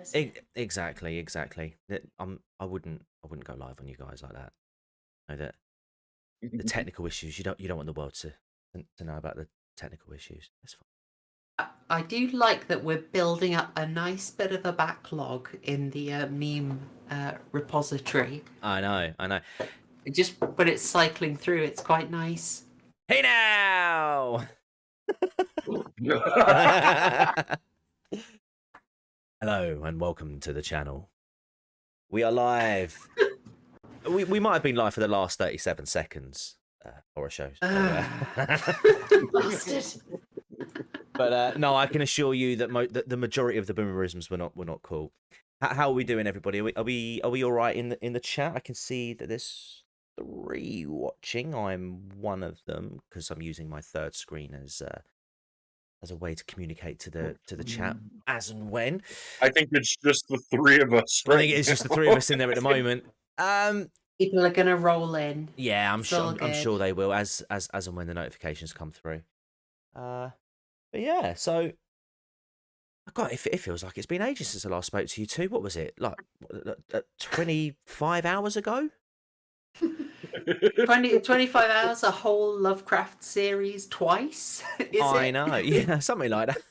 honestly. Exactly. I wouldn't go live on you guys like that. Know that the technical issues, you don't want the world to know about the technical issues. That's fine. I do like that we're building up a nice bit of a backlog in the meme repository. I know. But it's cycling through. It's quite nice. Hey now. Hello and welcome to the channel. We are live. we might have been live for the last 37 seconds. Horror shows. Bastard. But no, I can assure you that the majority of the boomerisms were not cool. How are we doing, everybody? Are we all right in the chat? I can see that there's 3 watching. I'm one of them because I'm using my third screen as a way to communicate to the chat as and when. I think it's just the 3 of us. I think it's just the 3 of us in there at the moment. People are gonna roll in. Yeah, I'm sure they will as and when the notifications come through. But yeah, so God, it feels like it's been ages since I last spoke to you two. What was it, like 25 hours ago? 25 hours, a whole Lovecraft series twice. I know, yeah, something like that.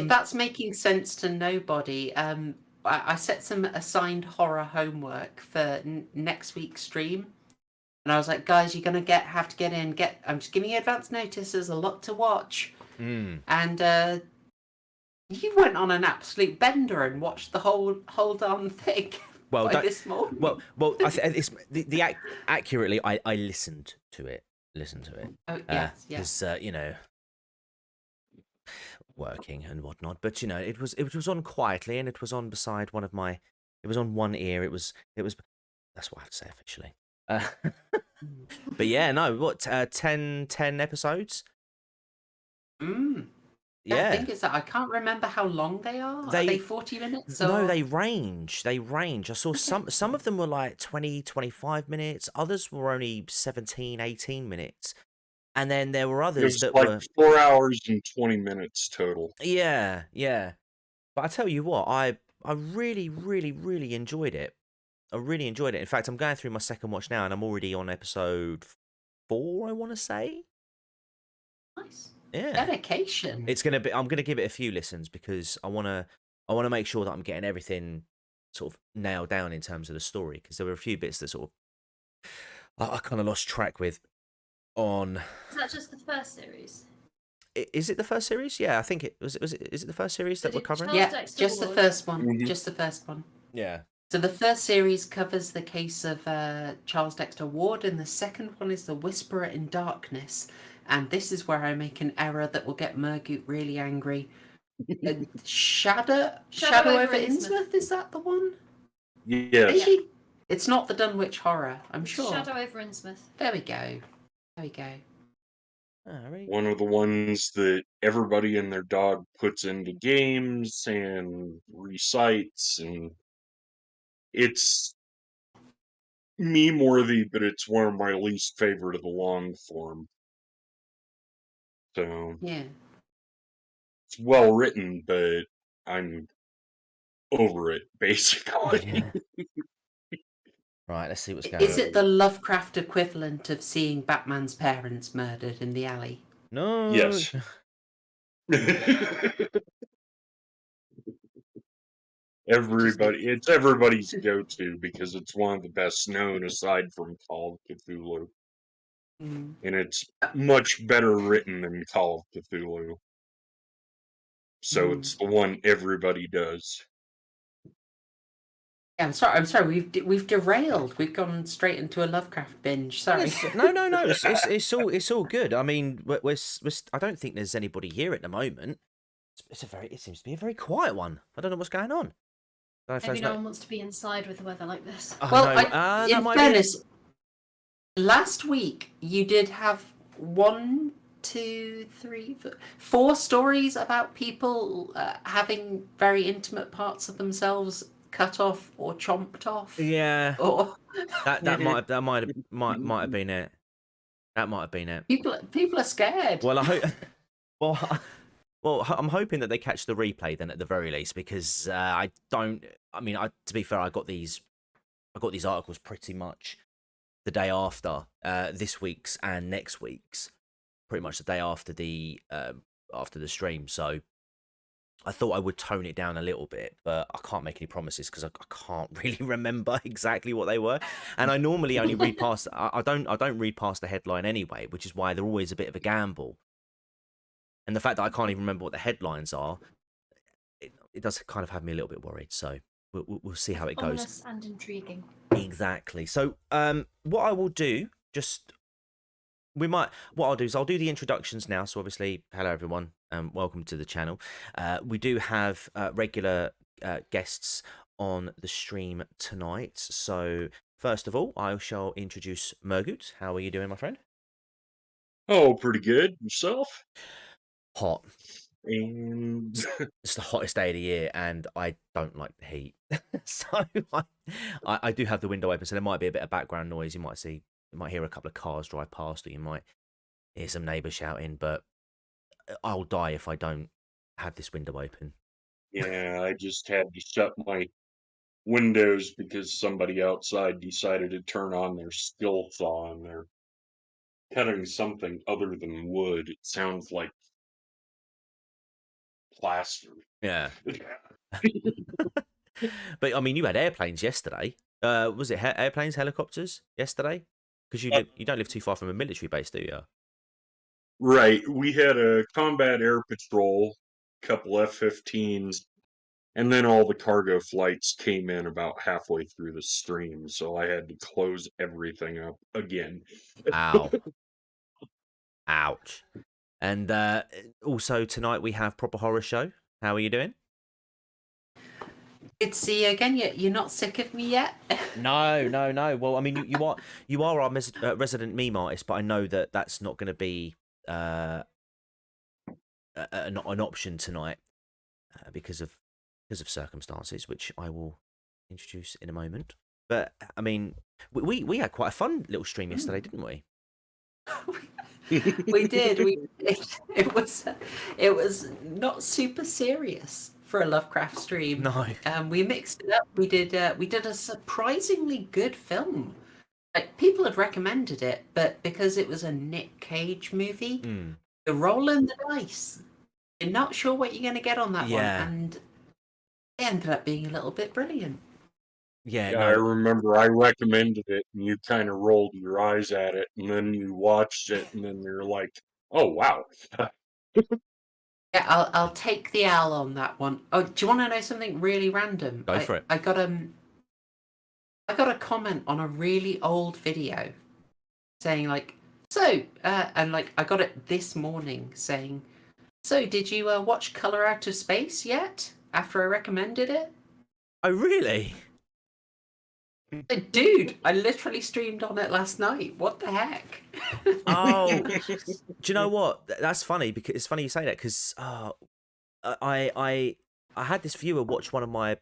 If that's making sense to nobody, I set some assigned horror homework for next week's stream. And I was like, guys, you're going to have to get in. I'm just giving you advance notice. There's a lot to watch. And you went on an absolute bender and watched the whole darn thing. Well, this morning. well. It's accurately. I listened to it. Oh yes, because working and whatnot. But it was on quietly, and it was on beside one of my. It was on one ear. It was. That's what I have to say officially. But yeah, no. What 10 episodes? Yeah, I think it's that. I can't remember how long they are. Are they 40 minutes? Or... No, they range. I saw some of them were like 20, 25 minutes. Others were only 17, 18 minutes. And then there were others that like were 4 hours and 20 minutes total. Yeah. But I tell you what, I really, really, really enjoyed it. I really enjoyed it. In fact, I'm going through my second watch now, and I'm already on episode 4, I want to say. Nice. Yeah. Dedication. I'm gonna give it a few listens because I wanna make sure that I'm getting everything sort of nailed down in terms of the story, because there were a few bits that sort of I kind of lost track with. On Is that just the first series? Is it the first series? Yeah, I think it was. Is it the first series that we're covering? Yeah, just the first one. Mm-hmm. Just the first one. Yeah. So the first series covers the case of Charles Dexter Ward, and the second one is The Whisperer in Darkness. And this is where I make an error that will get Murgoot really angry. Shadow over Innsmouth, is that the one? Yes. Maybe? It's not the Dunwich Horror, I'm sure. Shadow over Innsmouth. There we go. Really? One of the ones that everybody and their dog puts into games and recites, and it's meme worthy, but it's one of my least favorite of the long form. So Yeah. it's well written, but I'm over it basically. Yeah. Right, let's see what's going on. Is it the Lovecraft equivalent of seeing Batman's parents murdered in the alley? No. Yes. It's everybody's go-to because it's one of the best known aside from Call of Cthulhu. And it's much better written than Call of Cthulhu. So it's the one everybody does. Yeah, I'm sorry. We've derailed. We've gone straight into a Lovecraft binge. Sorry. No. It's all good. I mean, I don't think there's anybody here at the moment. It seems to be a very quiet one. I don't know what's going on. Maybe no one wants to be inside with the weather like this. Well, in fairness, last week you did have 1, 2, 3, 4 stories about people having very intimate parts of themselves cut off or chomped off. Yeah. Or that might have been it. That might have been it. People are scared. Well, I hope. Well, Well, I'm hoping that they catch the replay then at the very least, because I don't. I mean, to be fair, I got these articles pretty much the day after this week's and next week's, pretty much the day after the stream. So I thought I would tone it down a little bit, but I can't make any promises because I can't really remember exactly what they were. And I normally only read past. I don't read past the headline anyway, which is why they're always a bit of a gamble. And the fact that I can't even remember what the headlines are, it does kind of have me a little bit worried. So we'll see how it goes. Ominous and intriguing. Exactly. So what I will do, what I'll do is I'll do the introductions now. So obviously, hello everyone, welcome to the channel. We do have regular guests on the stream tonight. So first of all, I shall introduce Mergut. How are you doing, my friend? Oh, pretty good. Yourself? Hot. And It's the hottest day of the year, and I don't like the heat. So I do have the window open, so there might be a bit of background noise. You might hear a couple of cars drive past, or you might hear some neighbours shouting. But I'll die if I don't have this window open. yeah, I just had to shut my windows because somebody outside decided to turn on their skill saw and they're cutting something other than wood. It sounds like plaster. Yeah. But I mean, you had airplanes yesterday. Was it airplanes, helicopters yesterday? Because you don't live too far from a military base, do you? Right. We had a combat air patrol, couple F-15s, and then all the cargo flights came in about halfway through the stream, so I had to close everything up again. Ow. Ouch. And also tonight we have Proper Horror Show. How are you doing? Good to see you again. You're not sick of me yet? No. Well, I mean, you are our resident meme artist, but I know that that's not going to be an option tonight because of circumstances, which I will introduce in a moment. But I mean, we had quite a fun little stream yesterday, didn't we? We did. It was not super serious for a Lovecraft stream. No. We mixed it up. We did a surprisingly good film. Like, people had recommended it, but because it was a Nick Cage movie, you're rolling the dice. You're not sure what you're going to get on that one, and it ended up being a little bit brilliant. Yeah, I remember I recommended it, and you kind of rolled your eyes at it, and then you watched it, and then you're like, "Oh wow!" Yeah, I'll take the L on that one. Oh, do you want to know something really random? Go for it. I got a comment on a really old video saying like, and like I got it this morning saying, so did you watch Color Out of Space yet? After I recommended it. Oh really? Dude, I literally streamed on it last night. What the heck? Oh, do you know what? That's funny, because it's funny you say that, because I had this viewer watch one of my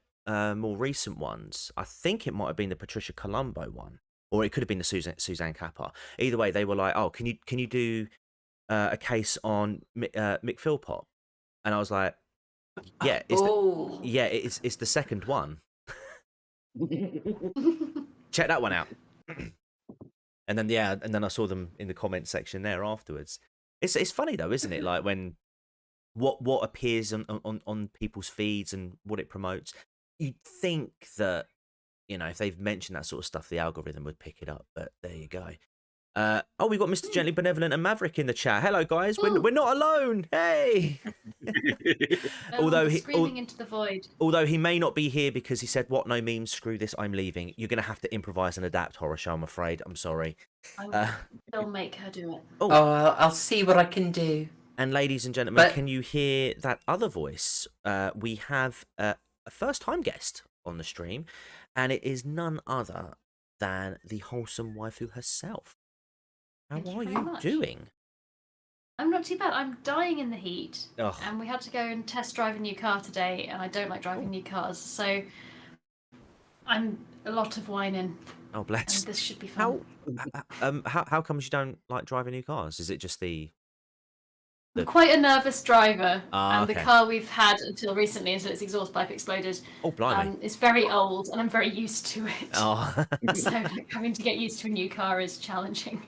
more recent ones. I think it might have been the Patricia Colombo one, or it could have been the Suzanne Kappa. Either way, they were like, "Oh, can you do a case on Mick Philpott?" And I was like, "Yeah, it's the second one. Check that one out." And then I saw them in the comment section there afterwards. It's funny though, isn't it? Like when what appears on people's feeds and what it promotes. You'd think that, if they've mentioned that sort of stuff, the algorithm would pick it up. But there you go. We've got Mr. Gently Benevolent and Maverick in the chat. Hello, guys. We're not alone. Hey. Although screaming into the void. Although he may not be here because he said, "What? No memes? Screw this. I'm leaving." You're gonna have to improvise and adapt, Horror Show. I'm afraid. I'm sorry. They'll make her do it. I'll see what I can do. And ladies and gentlemen, can you hear that other voice? We have a first-time guest on the stream, and it is none other than the wholesome waifu herself. How are you doing? I'm not too bad. I'm dying in the heat. Ugh. And we had to go and test drive a new car today, and I don't like driving new cars, so I'm a lot of whining. Oh, bless. And this should be fun. How comes you don't like driving new cars? Is it just the I'm quite a nervous driver, and okay. the car we've had until recently, until its exhaust pipe exploded, Oh, blimey. is very old, and I'm very used to it. Oh. So like, having to get used to a new car is challenging.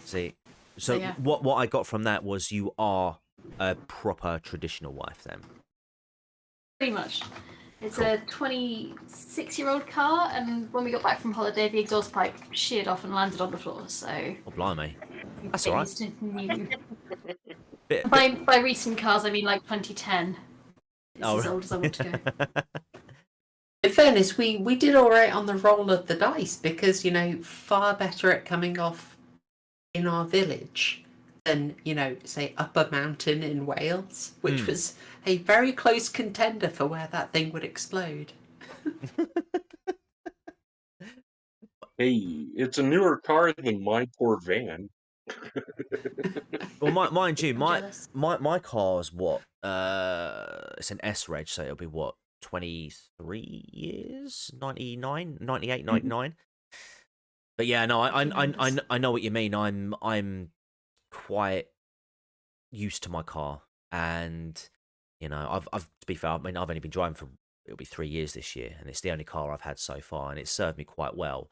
See, So, so yeah. what I got from that was you are a proper traditional wife then. Pretty much. It's Cool. a 26-year-old car, and when we got back from holiday, the exhaust pipe sheared off and landed on the floor. So Oh, blimey. That's get all right. used to new. Bit, By recent cars, I mean like 2010. It's Oh. as old as I want to go. In fairness, we did all right on the roll of the dice because, far better at coming off in our village than, say, up a mountain in Wales, which was a very close contender for where that thing would explode. Hey, it's a newer car than my poor van. Well, mind you, I'm my jealous. my car's what? It's an S reg, so it'll be what? 23 years? 99, 98, 99. But yeah, no, I know what you mean. I'm quite used to my car, and I've to be fair, I mean, I've only been driving for it'll be 3 years this year, and it's the only car I've had so far, and it's served me quite well.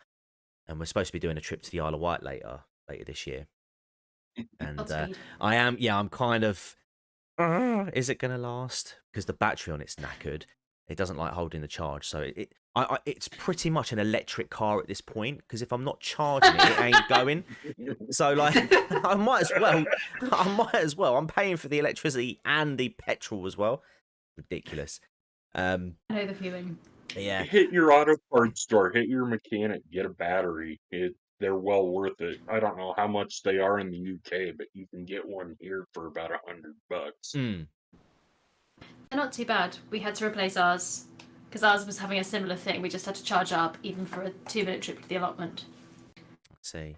And we're supposed to be doing a trip to the Isle of Wight later this year. And Godspeed. I'm kind of, is it going to last? Because the battery on it's knackered. It doesn't like holding the charge. So it's pretty much an electric car at this point. Because if I'm not charging it, it ain't going. So like, I might as well. I'm paying for the electricity and the petrol as well. Ridiculous. I know the feeling. Yeah. Hit your auto parts store, hit your mechanic, get a battery. They're well worth it. I don't know how much they are in the UK, but you can get one here for about $100. Mm. They're not too bad. We had to replace ours because ours was having a similar thing. We just had to charge up even for a 2-minute trip to the allotment. Let's see.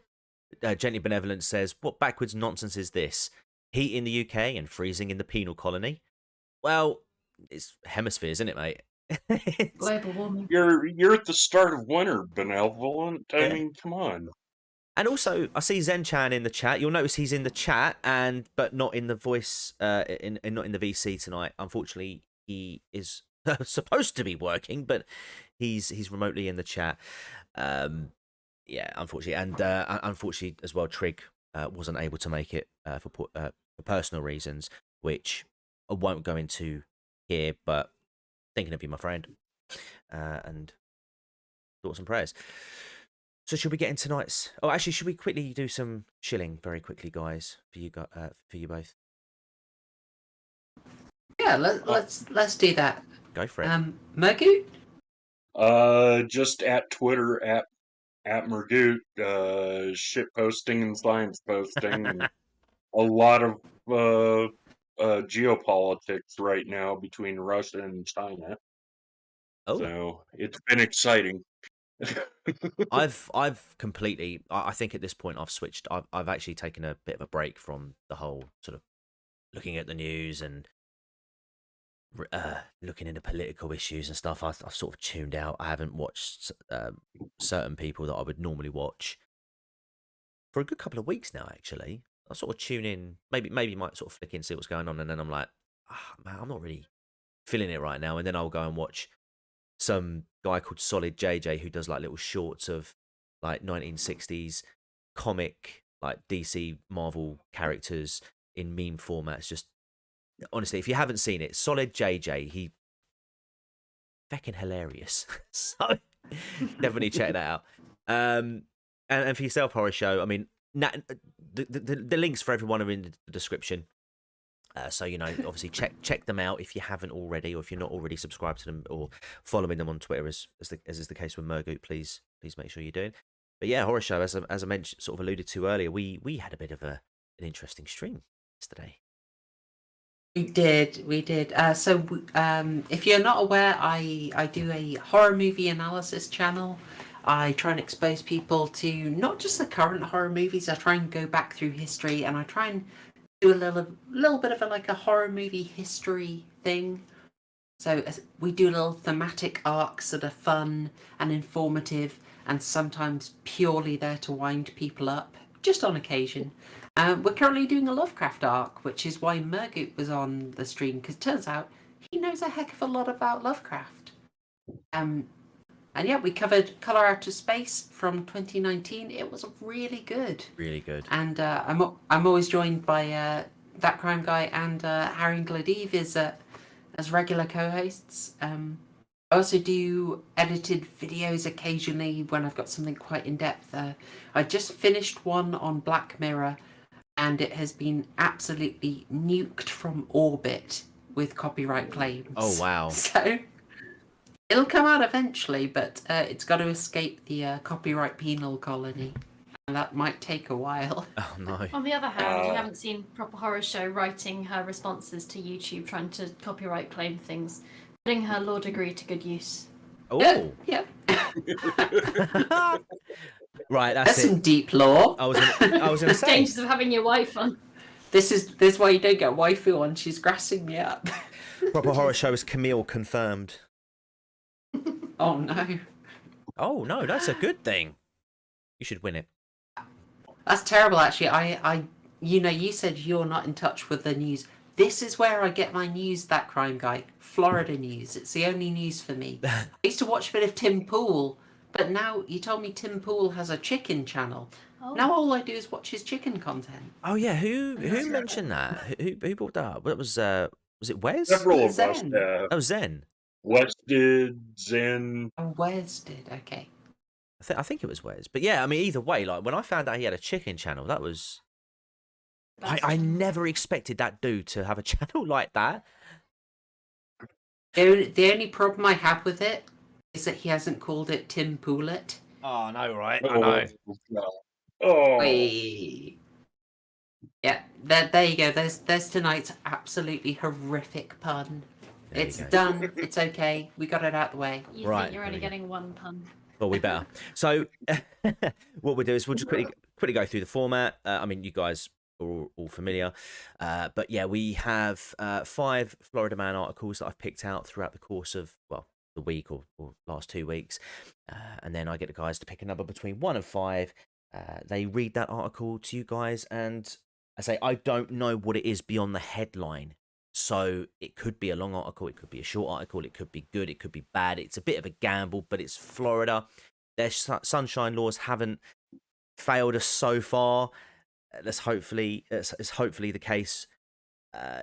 Gently Benevolent says, what backwards nonsense is this? Heat in the UK and freezing in the penal colony? Well, it's hemispheres, isn't it, mate? Global warming. You're at the start of winter, Benevolent. I Yeah. mean, come on. And also, I see Zen-chan in the chat. You'll notice he's in the chat, but not in the voice, not in the VC tonight. Unfortunately, he is supposed to be working, but he's remotely in the chat. Yeah, unfortunately, and unfortunately as well, Trig wasn't able to make it for personal reasons, which I won't go into here. But thinking of you, my friend, and thoughts and prayers. So should we get in tonight's? Oh, actually, should we quickly do some shilling very quickly, guys, for you both? Yeah, let's do that. Go for it. Mergoot? Just at Twitter at Mergoot, shit posting and science posting, and a lot of geopolitics right now between Russia and China. Oh, So it's been exciting. I've completely. I think at this point I've switched. I've actually taken a bit of a break from the whole sort of looking at the news and looking into political issues and stuff. I've sort of tuned out. I haven't watched certain people that I would normally watch for a good couple of weeks now. Actually, I sort of tune in. Maybe might sort of flick in, see what's going on, and then I'm like, man, I'm not really feeling it right now. And then I'll go and watch some guy called Solid JJ who does like little shorts of like 1960s comic, like DC Marvel characters in meme formats. Just honestly, if you haven't seen it, Solid JJ, he feckin' hilarious. So definitely check that out. And for yourself, Horror Show, I mean, the links for everyone are in the description. So obviously check them out if you haven't already, or if you're not already subscribed to them or following them on Twitter, as is the case with Mergoot. Please make sure you're doing. But yeah, Horror Show, as I mentioned, sort of alluded to earlier, we had a bit of an interesting stream yesterday. We did. So if you're not aware, I do a horror movie analysis channel. I try and expose people to not just the current horror movies. I try and go back through history, and I try and do a little bit of a horror movie history thing. So we do little thematic arcs that are fun and informative, and sometimes purely there to wind people up, just on occasion. We're currently doing a Lovecraft arc, which is why Murgoot was on the stream, because it turns out he knows a heck of a lot about Lovecraft. And yeah, we covered Color Out of Space from 2019. It was really good. Really good. And I'm always joined by That Crime Guy and Harry and Gladive as regular co-hosts. I also do edited videos occasionally when I've got something quite in-depth. I just finished one on Black Mirror, and it has been absolutely nuked from orbit with copyright claims. Oh, wow. So it'll come out eventually, but it's got to escape the copyright penal colony, and that might take a while. Oh, no. On the other hand, you haven't seen Proper Horror Show writing her responses to YouTube, trying to copyright claim things, putting her law degree to good use. Oh. Yeah. Right, that's That's it. some deep lore. I was going to say. Dangers of having your wife on. This is why you don't get waifu on. She's grassing me up. Proper Horror Show is Camille confirmed. Oh no. Oh, no, that's a good thing. You should win it. That's terrible, actually. You said you're not in touch with the news. This is where I get my news, That Crime Guy. Florida news. It's the only news for me. I used to watch a bit of Tim Pool, but now you told me Tim Pool has a chicken channel. Oh. Now all I do is watch his chicken content. Oh, yeah, who mentioned that? Who brought that up? What was it Wes? Several of us. Zen. Oh, Zen. Wes did, Zen. Oh, Wes did. Okay. I think it was Wes. But yeah, I mean, either way, like when I found out he had a chicken channel, that was... I never expected that dude to have a channel like that. The only problem I have with it is that he hasn't called it Tim Poolet. Oh, no, right? Oh. Wait. Yeah, there you go. There's tonight's absolutely horrific pun. There you It's go. done. It's okay. We got it out the way. You Right, think you're only there we getting one pun. Well, we better. So, what we'll do is we'll just quickly go through the format. I mean, you guys are all familiar. But yeah, we have 5 Florida Man articles that I've picked out throughout the course of, well, the week or last 2 weeks. And then I get the guys to pick a number between 1 and 5. They read that article to you guys, and I say I don't know what it is beyond the headline. So it could be a long article, it could be a short article, it could be good, it could be bad. It's a bit of a gamble, but it's Florida. Their sunshine laws haven't failed us so far. That's hopefully the case.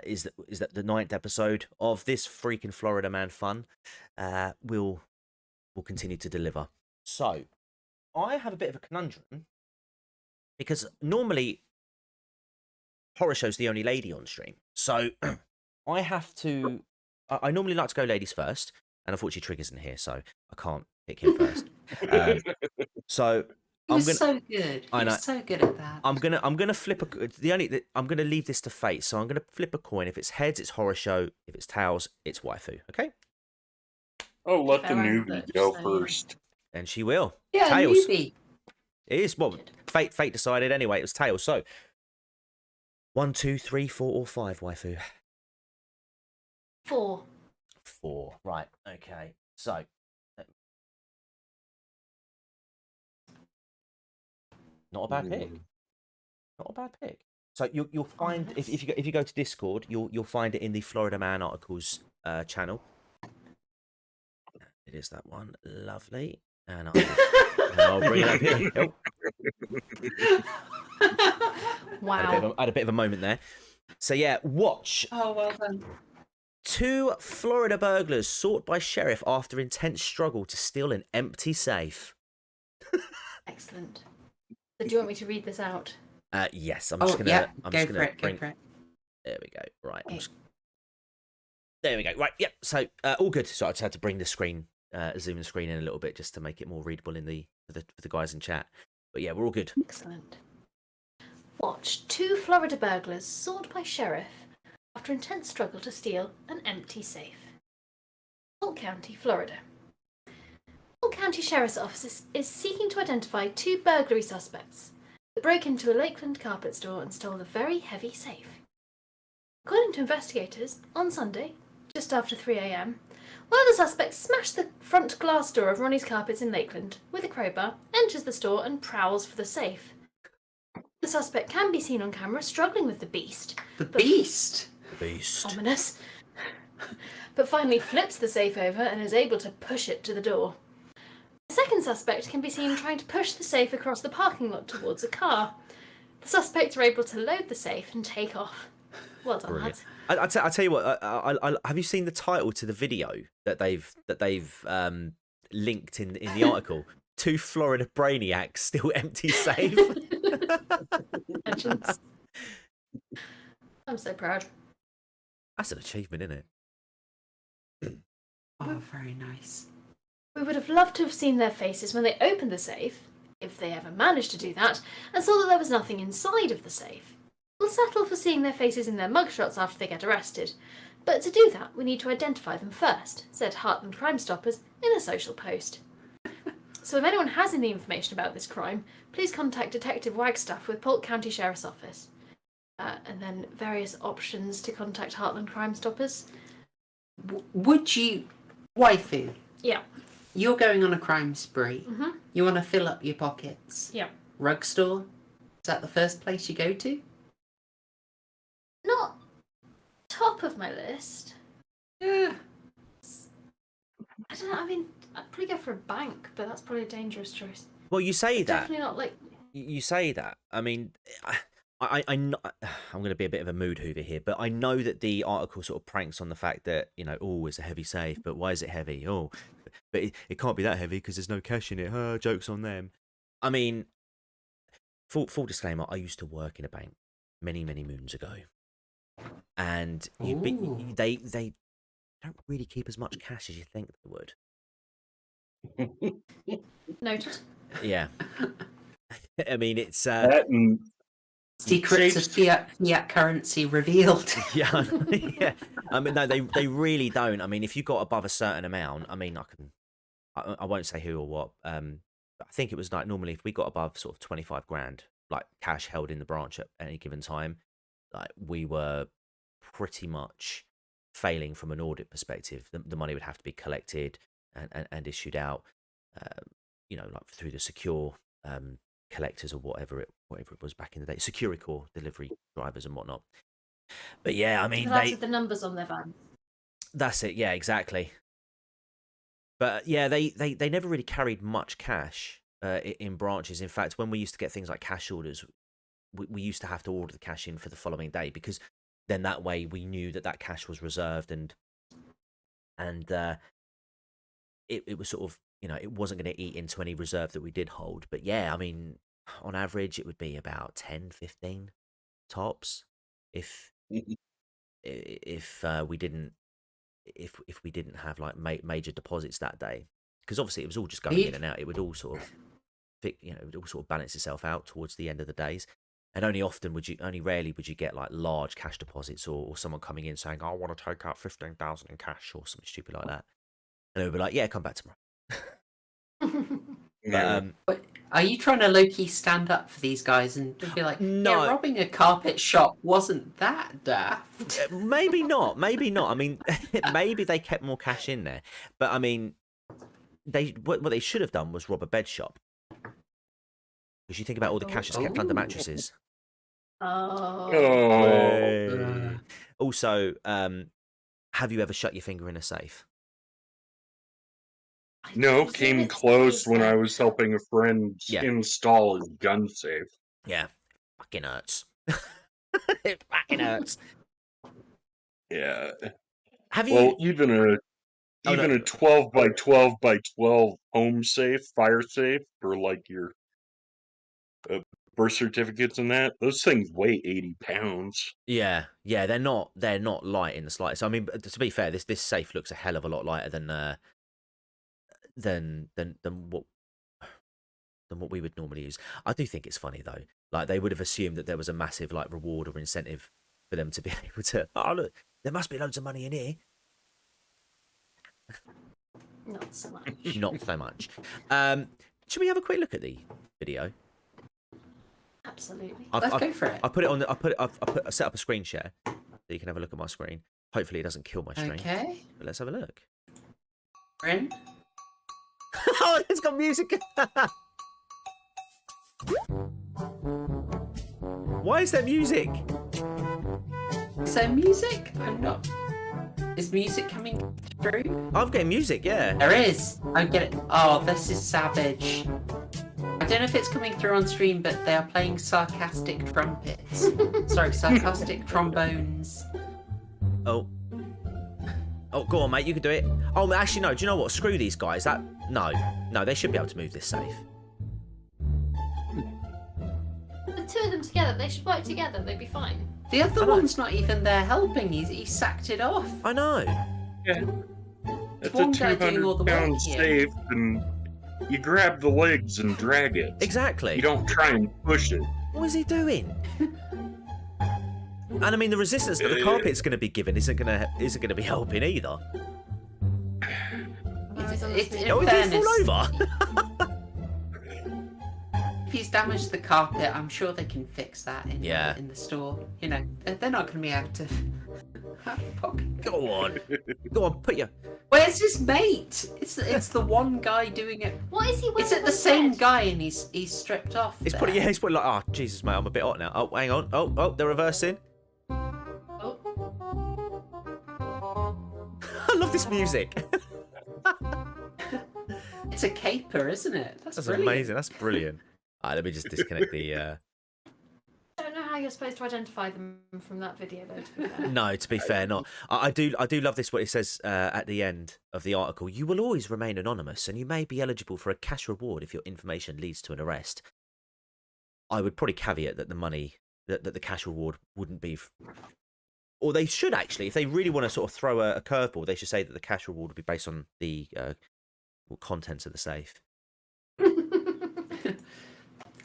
Is that the 9th episode of this Freakin' Florida Man fun will continue to deliver. So I have a bit of a conundrum, because normally Horror Show's the only lady on stream. So I have to... I normally like to go ladies first, and unfortunately Trig isn't here, so I can't pick him first. So You're so good. I know. You're so good at that. I'm gonna flip I'm gonna leave this to fate. So I'm gonna flip a coin. If it's heads, it's Horror Show. If it's tails, it's waifu. Okay? Oh, let the Fair newbie enough, go so, yeah. first. And she will. Yeah, Tails. newbie. It is. Well, fate decided anyway. It was tails. So 1, 2, 3, 4, or 5 waifu. 4. 4. Right. Okay. So. Not a bad pick. Not a bad pick. So you'll find if you go to Discord, you'll find it in the Florida Man articles channel. It is that one. Lovely. And I'll bring it up here. Oh, Wow. I had a bit of a moment there. So yeah, watch. Oh, well done. 2 Florida burglars sought by sheriff after intense struggle to steal an empty safe. Excellent. So do you want me to read this out? Yes, I'm just gonna. Yeah, I'm go just for gonna it. bring. Go for it. There we go. Right. Okay. There we go. Right. Yep. So all good. So I just had to bring the screen, zoom the screen in a little bit just to make it more readable in for the guys in chat. But yeah, we're all good. Excellent. Watch 2 Florida burglars sought by sheriff after intense struggle to steal an empty safe. Polk County, Florida. Polk County Sheriff's Office is seeking to identify 2 burglary suspects that broke into a Lakeland carpet store and stole the very heavy safe. According to investigators, on Sunday, just after 3 a.m, one of the suspects smashed the front glass door of Ronnie's Carpets in Lakeland with a crowbar, enters the store and prowls for the safe. The suspect can be seen on camera struggling with the beast. The beast. Beast. Ominous. But finally flips the safe over and is able to push it to the door. The second suspect can be seen trying to push the safe across the parking lot towards a car. The suspects are able to load the safe and take off. Well done, Brilliant. lads. I tell you what. Have you seen the title to the video that they've linked in the article? 2 Florida brainiacs still empty safe. Legends. I'm so proud. That's an achievement, isn't it? Oh, very nice. We would have loved to have seen their faces when they opened the safe, if they ever managed to do that, and saw that there was nothing inside of the safe. We'll settle for seeing their faces in their mugshots after they get arrested. But to do that, we need to identify them first, said Heartland Crime Stoppers in a social post. So if anyone has any information about this crime, please contact Detective Wagstaff with Polk County Sheriff's Office. And then various options to contact Heartland Crime Stoppers. Would you, waifu? Yeah. You're going on a crime spree. Mm-hmm. You want to fill up your pockets. Yeah. Rug store? Is that the first place you go to? Not top of my list. Yeah. I don't know, I mean, I'd probably go for a bank, but that's probably a dangerous choice. Well, you say that. Definitely not like... You say that. I mean, I'm going to be a bit of a mood hoover here, but I know that the article sort of pranks on the fact that, you know, oh, it's a heavy safe, but why is it heavy? Oh, but it can't be that heavy because there's no cash in it. Joke's on them. I mean, full disclaimer, I used to work in a bank many moons ago, and they don't really keep as much cash as you think they would. Noted. Yeah. I mean, it's that and Secrets of fiat currency revealed. yeah. I mean, no, they really don't. I mean, if you got above a certain amount, I mean, I won't say who or what. I think it was like normally if we got above sort of 25 grand, like cash held in the branch at any given time, like we were pretty much failing from an audit perspective. The money would have to be collected and issued out, you know, like through the secure collectors or whatever it was back in the day, Securicor delivery drivers and whatnot. But yeah, I mean, That's with the numbers on their van. That's it. Yeah, exactly. But yeah, they never really carried much cash in branches. In fact, when we used to get things like cash orders, we used to have to order the cash in for the following day, because then that way we knew that cash was reserved, and it was sort of, you know, it wasn't going to eat into any reserve that we did hold. But yeah, I mean, on average, it would be about 10, 15 tops if we didn't have like major deposits that day, because obviously it was all just going in and out. It would all sort of it would all sort of balance itself out towards the end of the days. And only rarely would you get like large cash deposits or someone coming in saying, "I want to take out 15,000 in cash" or something stupid like that. And they would be like, "Yeah, come back tomorrow." But are you trying to low-key stand up for these guys and be like, No. yeah, robbing a carpet shop wasn't that daft? Maybe not. I mean, maybe they kept more cash in there. But I mean, what they should have done was rob a bed shop. Because you think about all the cash that's kept under mattresses. Oh. Also, have you ever shut your finger in a safe? No, came close when I was helping a friend install his gun safe. Yeah, fucking hurts. It fucking hurts. Yeah. Have you? Well, even a 12 by 12 by 12 home safe, fire safe, for like your birth certificates and that, those things weigh 80 pounds. Yeah, they're not light in the slightest. I mean, to be fair, this safe looks a hell of a lot lighter than what we would normally use. I do think it's funny though. Like, they would have assumed that there was a massive like reward or incentive for them to be able to. Oh look, there must be loads of money in here. Not so much. Not so much. Should we have a quick look at the video? Absolutely. Let's go for it. I put it on. I set up a screen share so you can have a look at my screen. Hopefully, it doesn't kill my screen. Okay. But let's have a look. Friend? Oh, it's got music. Why is there music? Is there music? I'm not. Is music coming through? I'm getting music, yeah. There is. I'm getting. Oh, this is savage. I don't know if it's coming through on stream, but they are playing sarcastic trumpets. Sorry, sarcastic trombones. Oh. Oh, go on, mate. You can do it. Oh, actually, no. Do you know what? Screw these guys. No, they should be able to move this safe. The two of them together, they should work together. They'd be fine. The other one's not even there helping. He sacked it off. I know. Yeah. It's a one guy doing all the work 200-pound here. safe, and you grab the legs and drag it. Exactly. You don't try and push it. What is he doing? And I mean, the resistance that the carpet's going to be given isn't going to be helping either. It's in Oh, he did fairness, fall over. if he's damaged the carpet, I'm sure they can fix that in the store. You know, they're not going to be able to. Go on, put your. Where's his mate? It's the one guy doing it. What is he wearing? Is it the same guy and he's stripped off? He's there? putting like, oh Jesus, mate, I'm a bit hot now. Oh, hang on. Oh, they're reversing. Oh. I love this music. It's a caper, isn't it? That's brilliant. Amazing. That's brilliant. All right, let me just disconnect the. I don't know how you're supposed to identify them from that video, though. To be fair. No, to be fair, not. I do love this. What it says at the end of the article: you will always remain anonymous, and you may be eligible for a cash reward if your information leads to an arrest. I would probably caveat that the money, that the cash reward wouldn't be, or they should actually, if they really want to sort of throw a curveball, they should say that the cash reward would be based on the contents of the safe.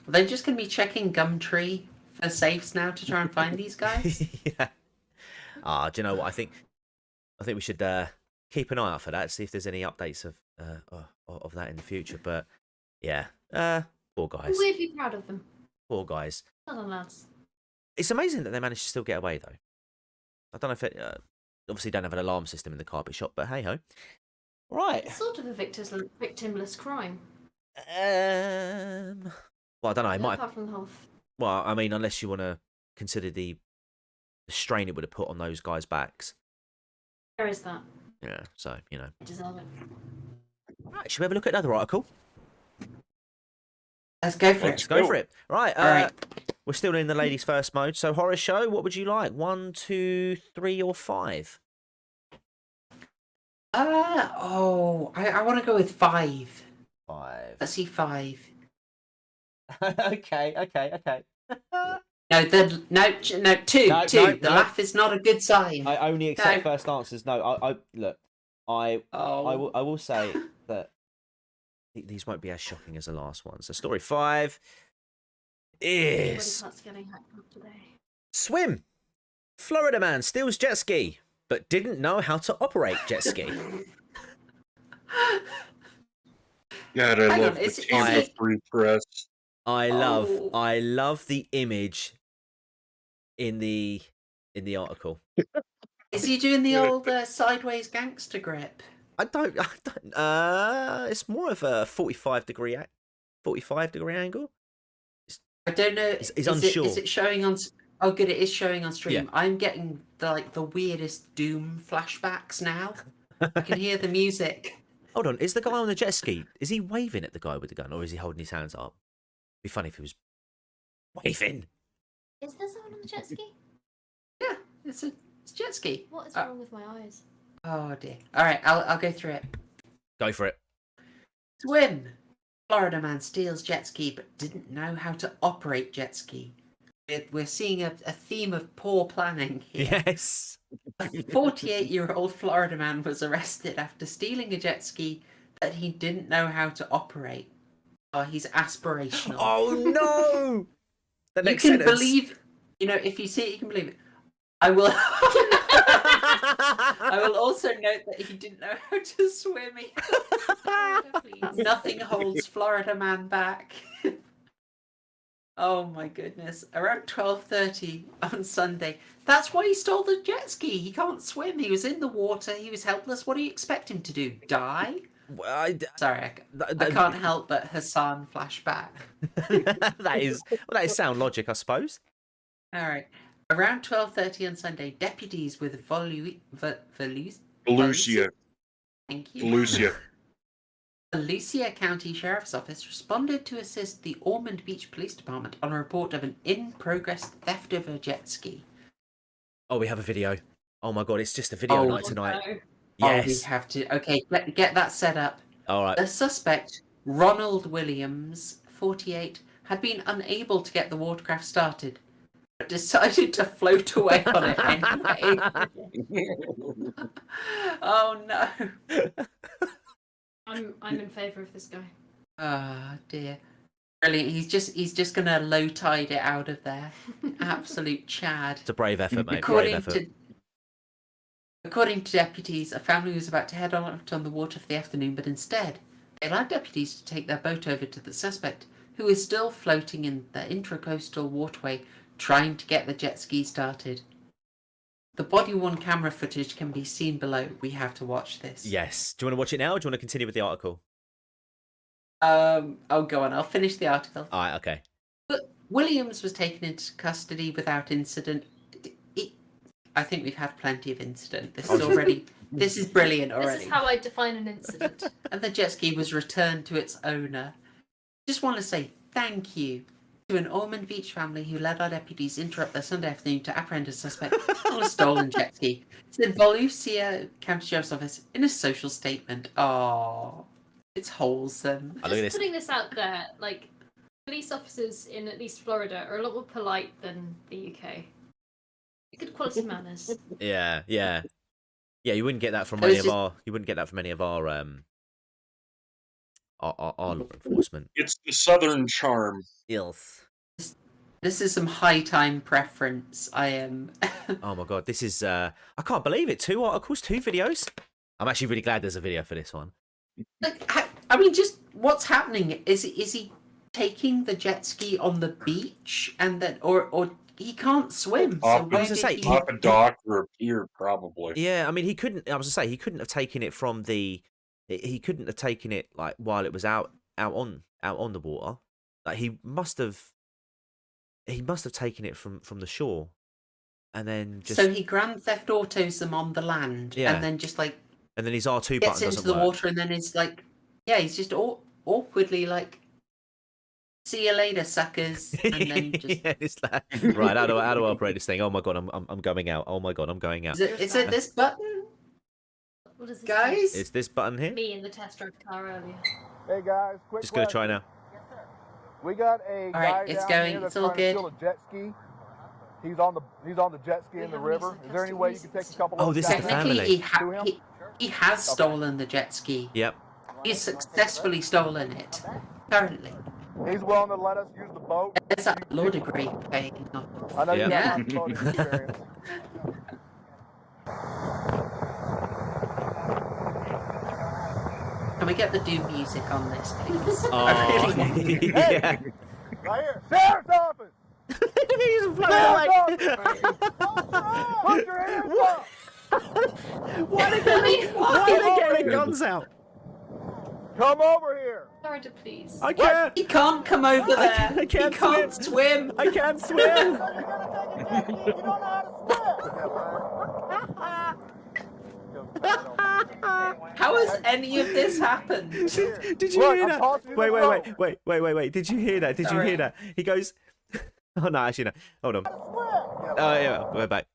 They're just going to be checking Gumtree for safes now to try and find these guys. Yeah. Do you know what? I think we should keep an eye out for that. See if there's any updates of that in the future. But yeah, poor guys. I'm weirdly proud of them. Poor guys. Well done, lads. It's amazing that they managed to still get away, though. I don't know if it obviously don't have an alarm system in the carpet shop, but hey ho. Right. It's sort of a victimless crime. Well, I don't know. It might. Apart from the whole. Well, I mean, unless you want to consider the strain it would have put on those guys' backs. There is that. Yeah. So you know. I deserve it. Right. Should we have a look at another article? Let's go for Let's it. go for it. Right. All right. We're still in the ladies first mode. So horror show. What would you like? 1, 2, 3, or 5? I want to go with 5. 5. Let's see 5. Okay. No, 2. No, 2. no, The no. laugh is not a good sign. I only accept No. first answers. No, I look. I will say that these won't be as shocking as the last one. So story 5 is Everybody's getting hacked up today. swim. Florida man steals jet ski, but didn't know how to operate jet ski. God, I love the camera free press. I love the image in the article. Is he doing the old sideways gangster grip? I don't. It's more of a 45 degree angle. I don't know. He's unsure. Is it showing on? Oh, good. It is showing on stream. Yeah. I'm getting the weirdest Doom flashbacks now. I can hear the music. Hold on, is the guy on the jet ski? Is he waving at the guy with the gun, or is he holding his hands up? It'd be funny if he was waving. Is there someone on the jet ski? Yeah, it's jet ski. What is wrong with my eyes? Oh dear. All right, I'll go through it. Go for it. Swim. Florida man steals jet ski but didn't know how to operate jet ski. We're seeing a theme of poor planning here. Yes. A 48-year-old Florida man was arrested after stealing a jet ski that he didn't know how to operate. Oh, he's aspirational. Oh no! The You next can sentence. believe, if you see it, you can believe it. I will. I will also note that he didn't know how to swim. Nothing holds Florida man back. Oh my goodness! Around 12:30 on Sunday. That's why he stole the jet ski. He can't swim. He was in the water. He was helpless. What do you expect him to do? Die? Well, Sorry, I can't help but Hassan flashback. that is sound logic, I suppose. All right. Around 12:30 on Sunday, deputies with Volusia. Thank you. Volusia. The Lucia County Sheriff's Office responded to assist the Ormond Beach Police Department on a report of an in-progress theft of a jet ski. Oh, we have a video. Oh my god, it's just a video night tonight. No. Yes. Oh, we have to. Okay, get that set up. All right. The suspect, Ronald Williams, 48, had been unable to get the watercraft started, but decided to float away on it anyway. Oh no. I'm in favour of this guy. Oh dear. Brilliant. He's just gonna low tide it out of there. Absolute Chad. It's a brave effort, mate. Brave effort. According to deputies, a family was about to head out on the water for the afternoon, but instead, they allowed deputies to take their boat over to the suspect, who is still floating in the intracoastal waterway, trying to get the jet ski started. The body-worn camera footage can be seen below. We have to watch this. Yes. Do you want to watch it now, or do you want to continue with the article? Oh, go on. I'll finish the article. All right. Okay. But Williams was taken into custody without incident. I think we've had plenty of incident. This is brilliant already. This is how I define an incident. And the jet ski was returned to its owner. Just want to say thank you to an Ormond Beach family who led our deputies interrupt their Sunday afternoon to apprehend a suspect on a stolen jet ski, said Volusia County Sheriff's Office in a social statement. Oh, it's wholesome. Oh, look at this. Just putting this out there, like, police officers in at least Florida are a lot more polite than the UK. Good quality manners. Yeah. You wouldn't get that from It's any of our. You wouldn't get that from any of our law enforcement. It's the Southern charm. Ilth. This is some high time preference. I am. Oh my god, this is. I can't believe it. 2 articles, 2 videos. I'm actually really glad there's a video for this one. Like, I mean, just what's happening? Is he taking the jet ski on the beach and then, or he can't swim? So Off, where was gonna say, did he... off a dock or a pier, probably. Yeah, I mean, he couldn't. I was gonna say he couldn't have taken it from the. He couldn't have taken it like while it was out on the water. Like he must have taken it from the shore, and then just. So he grand theft autos them on the land, Yeah. and then just like And then his R2 button gets into doesn't the work. water, and then it's like, yeah, he's just awkwardly like, "See you later, suckers," and then just. Yeah, it's like, right, how do I operate this thing? Oh my god, I'm going out. Oh my god, I'm going out. Is it this button, What is this? guys? Is this button here? Me in the test drive car earlier. Hey guys, quick Just gonna try question. now. We got a All right, guy it's down going, here that's it's all trying to good. steal a jet ski. He's on the jet ski We in the have river. recent Is there any way you can take a couple Oh, of this us is down the there? Technically, family. he has stolen the jet ski. Yep. He's successfully stolen it. Currently, He's willing to let us use the boat. there's that law degree paying off. I know you Yeah. got boating experience. Can we get the doom music on this, please? Oh, I really want to. yeah. Right here, sheriff's office. He's Sheriff's flying away. office. Put your hands up. Why are they getting guns out? Come over here. Florida, please. I can't. He can't come over there. I can't he can't swim. I can't swim. So you're gonna take a jet ski. You don't know how to swim. How has any of this happened? Did you Look, hear I'm that? tossing you Wait, the wait, rope. wait. Did you hear that? Did you Sorry. hear that? He goes. Oh no, actually no. Hold on. Swim. Oh yeah, we're back.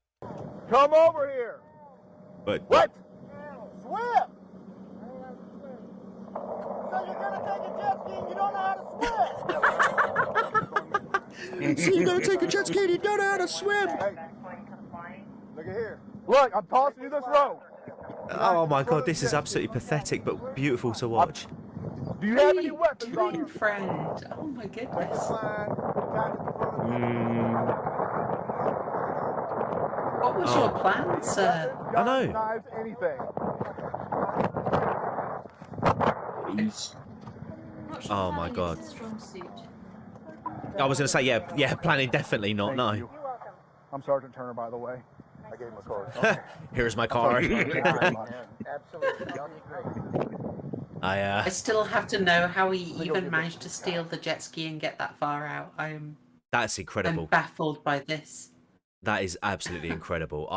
Come over here. Wait. What? Swim. So you're gonna take a jet ski and you don't know how to swim. So you're gonna take a jet ski and you don't know how to swim? Hey, look at here. Look, I'm tossing you this rope. Oh my god, this is absolutely pathetic but beautiful to watch. Do you What have are any you weapons on doing, you? friend? Oh my goodness. What was your plan, sir? I know. Knives, anything. Please. I'm not sure Oh my planning God. is a strong suit. I was gonna say yeah, planning definitely not. Thank No. you. I'm Sergeant Turner, by the way. I gave him a card. Here's my card. Absolutely. I still have to know how he even managed to steal the jet ski and get that far out. I am That's I'm incredible. baffled by this. That is absolutely incredible.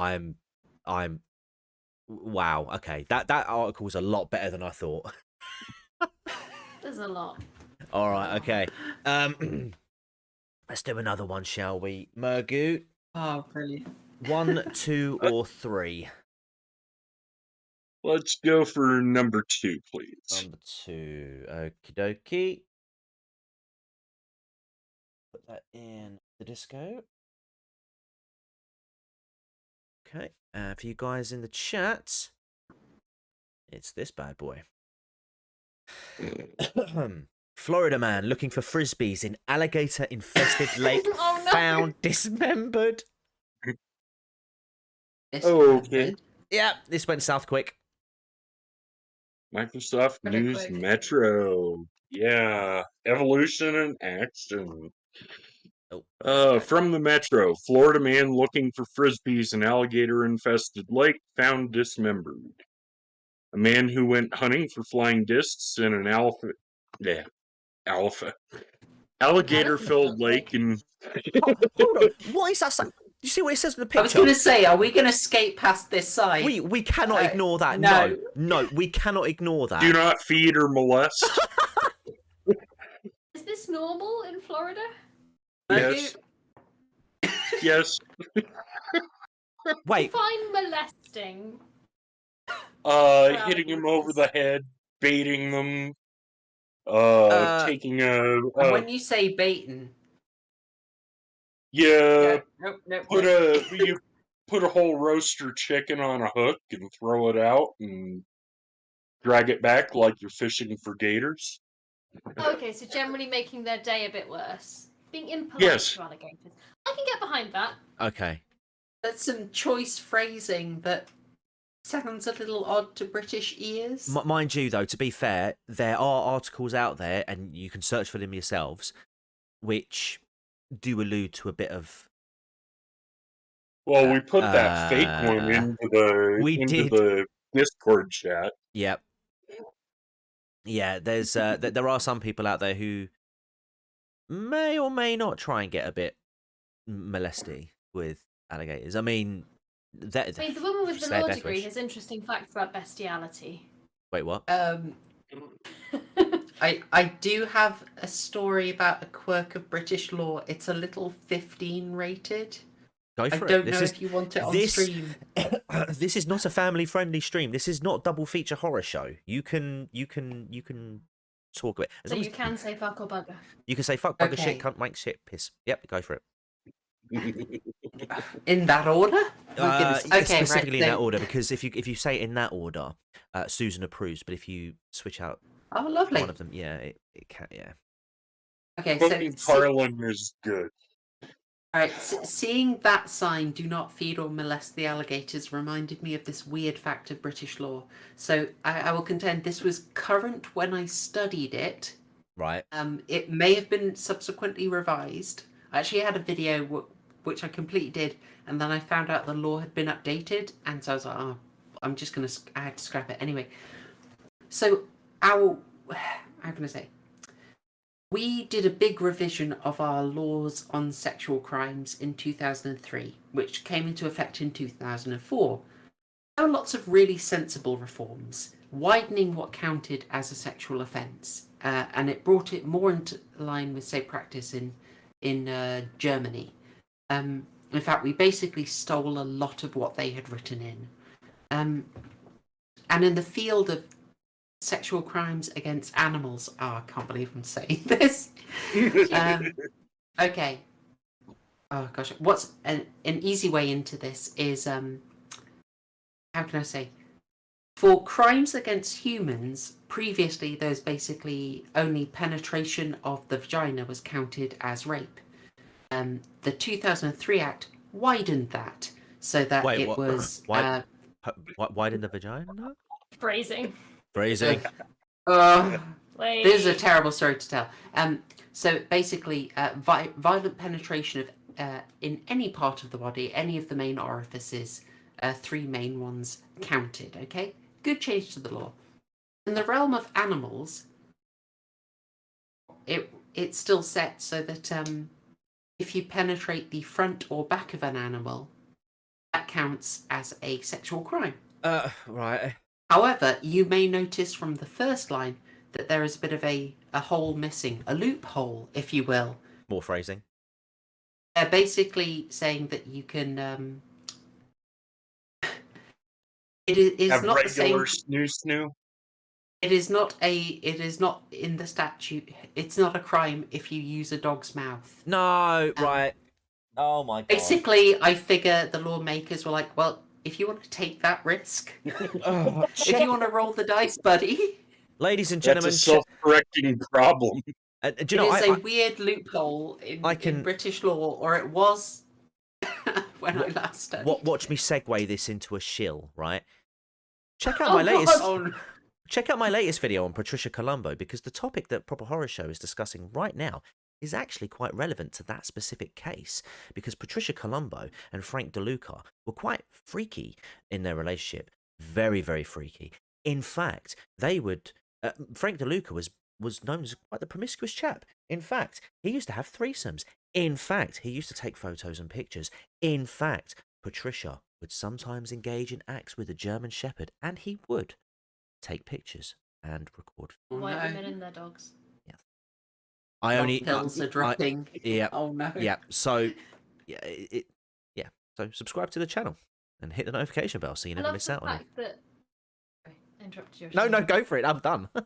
Wow. Okay, that article was a lot better than I thought. There's a lot. All right. Okay. Let's do another one, shall we? Murgoot, Oh, brilliant. 1, 2, or 3? Let's go for number 2, please. Number 2. Okie dokie. Put that in the disco. Okay. For you guys in the chat, it's this bad boy. Florida man looking for frisbees in alligator-infested lake Oh, no. found dismembered. Okay. Yeah, this went south quick. Microsoft Pretty News quick. Metro. Yeah. Evolution and action. Oh, From the Metro, Florida man looking for frisbees in alligator-infested lake found dismembered. A man who went hunting for flying discs in an alligator-filled lake in. hold on. What is that? You see what it says in the picture? I was going to say, are we going to skate past this side? We cannot ignore that. no. No, we cannot ignore that. Do not feed or molest. Is this normal in Florida? Yes. Yes. Wait. Define molesting. Hitting them over the head, baiting them, taking a. And when you say baiting, Yeah, nope. you put a whole roaster chicken on a hook and throw it out and drag it back like you're fishing for gators. Okay, so generally making their day a bit worse. Being impolite Yes. to alligators. I can get behind that. Okay. That's some choice phrasing that sounds a little odd to British ears. Mind you, though, to be fair, there are articles out there, and you can search for them yourselves, which do allude to a bit of. Well, we put that fake one into the Discord chat. Yep. Yeah, there's there are some people out there who may or may not try and get a bit molesty with alligators. I mean, the woman with the their law death degree wish. has interesting facts about bestiality. Wait, what? I do have a story about a quirk of British law. It's a little 15 rated. Go for I it. don't know if you want it on stream. This is not a family-friendly stream. This is not double feature horror show. You can talk about it. So you can say fuck or bugger. You can say fuck, bugger, Okay. shit, cunt, wank, shit, piss. Yep, go for it. In that order? My goodness. Okay, specifically right, in that order, because if you say it in that order, Susan approves. But if you switch out Oh, lovely. one of them, yeah, it can, yeah. Okay, Fucking so Carlin is good. all right, seeing that sign, "Do not feed or molest the alligators," reminded me of this weird fact of British law. So I will contend this was current when I studied it. Right. It may have been subsequently revised. I actually had a video which I completely did, and then I found out the law had been updated, and so I was like, oh, I had to scrap it anyway. So how can I say? We did a big revision of our laws on sexual crimes in 2003, which came into effect in 2004. There were lots of really sensible reforms, widening what counted as a sexual offence, and it brought it more into line with, say, practice in Germany. In fact, we basically stole a lot of what they had written in. And in the field of sexual crimes against animals. Oh, I can't believe I'm saying this. Okay. Oh gosh, what's an easy way into this is how can I say? For crimes against humans, previously there's basically only penetration of the vagina was counted as rape. The 2003 Act widened that so that was widen the vagina? Phrasing. Phrasing. This is a terrible story to tell. So basically, violent penetration of in any part of the body, any of the main orifices, 3 main ones counted. Okay, good change to the law. In the realm of animals, it's still set so that if you penetrate the front or back of an animal, that counts as a sexual crime. Right. However, you may notice from the first line that there is a bit of a hole missing, a loophole, if you will. More phrasing. They're basically saying that you can. It is Have not the same. regular snoo. It is not in the statute. It's not a crime if you use a dog's mouth. No, right. Oh my god. Basically, I figure the lawmakers were like, well, if you want to take that risk, if you want to roll the dice, buddy. Ladies and That's gentlemen, a self-correcting problem. do you know, it is a weird loophole in British law, or it was when I last studied. watch me segue this into a shill, right? Check out Oh, my latest. God. Oh, no. Check out my latest video on Patricia Colombo, because the topic that Proper Horror Show is discussing right now is actually quite relevant to that specific case, because Patricia Colombo and Frank DeLuca were quite freaky in their relationship. Very, very freaky. In fact, they would... Frank DeLuca was known as quite the promiscuous chap. In fact, he used to have threesomes. In fact, he used to take photos and pictures. In fact, Patricia would sometimes engage in acts with a German Shepherd, and he would take pictures and record. White women and their dogs. Yeah. I only pills are dropping. Yeah. Oh no. Yeah. So, yeah. So subscribe to the channel and hit the notification bell so you never miss out on it. Sorry, I interrupted you. No, go for it. I'm done. I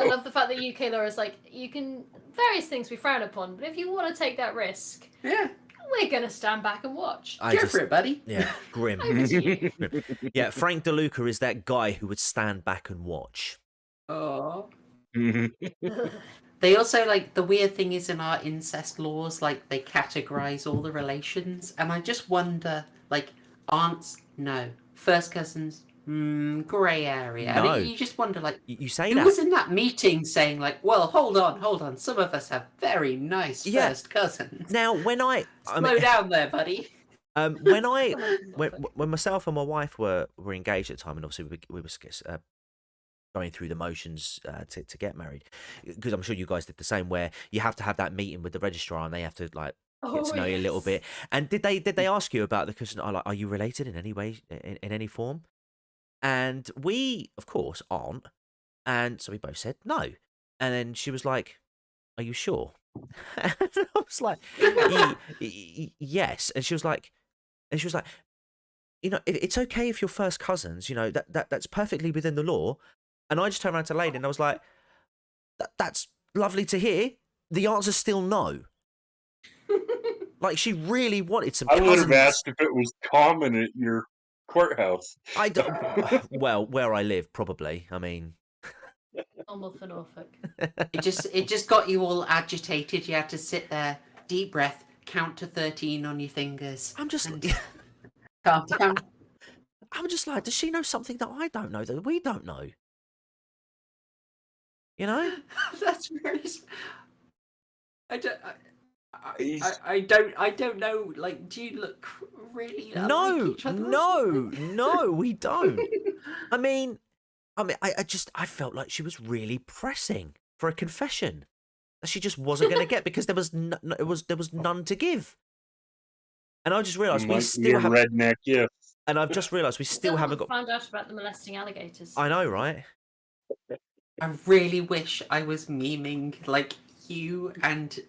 love the fact that UK law is like, you can, various things we frown upon, but if you want to take that risk, Yeah. we're going to stand back and watch. Go for it, buddy. Yeah, grim. Over to you. Yeah, Frank DeLuca is that guy who would stand back and watch. Oh. They also, like, the weird thing is in our incest laws, like, they categorize all the relations, and I just wonder, like, aunts, no. First cousins, grey area. No. And you just wonder, like, You say who that. was in that meeting saying, like, well, hold on, some of us have very nice first cousins. Now, when Slow down there, buddy. when myself and my wife were engaged at the time, and obviously we were going through the motions to get married, because I'm sure you guys did the same, where you have to have that meeting with the registrar and they have to like get to know you a little bit. And did they ask you about the question? Are you related in any way, in any form? And we, of course, aren't. And so we both said no. And then she was like, "Are you sure?" And I was like, "Yes." And she was like, "You know, it's okay if you're first cousins. You know, that's perfectly within the law." And I just turned around to Lady and I was like, "That's lovely to hear. The answer's still no." Like, she really wanted some cousins. I would have asked if it was common at your courthouse. I don't. Well, where I live, probably. I mean, Normal for Norfolk. It just got you all agitated. You had to sit there, deep breath, count to 13 on your fingers. I'm just. Calm down. I'm just like, does she know something that I don't know, that we don't know? You know? That's very. I don't know. Like, do you look really unlike each other? No, we don't. I mean, I felt like she was really pressing for a confession that she just wasn't going to get, because there was none to give. And I just realised we still have redneck gift. And I've just realised we still haven't got. Found out about the molesting alligators. I know, right? I really wish I was memeing like you and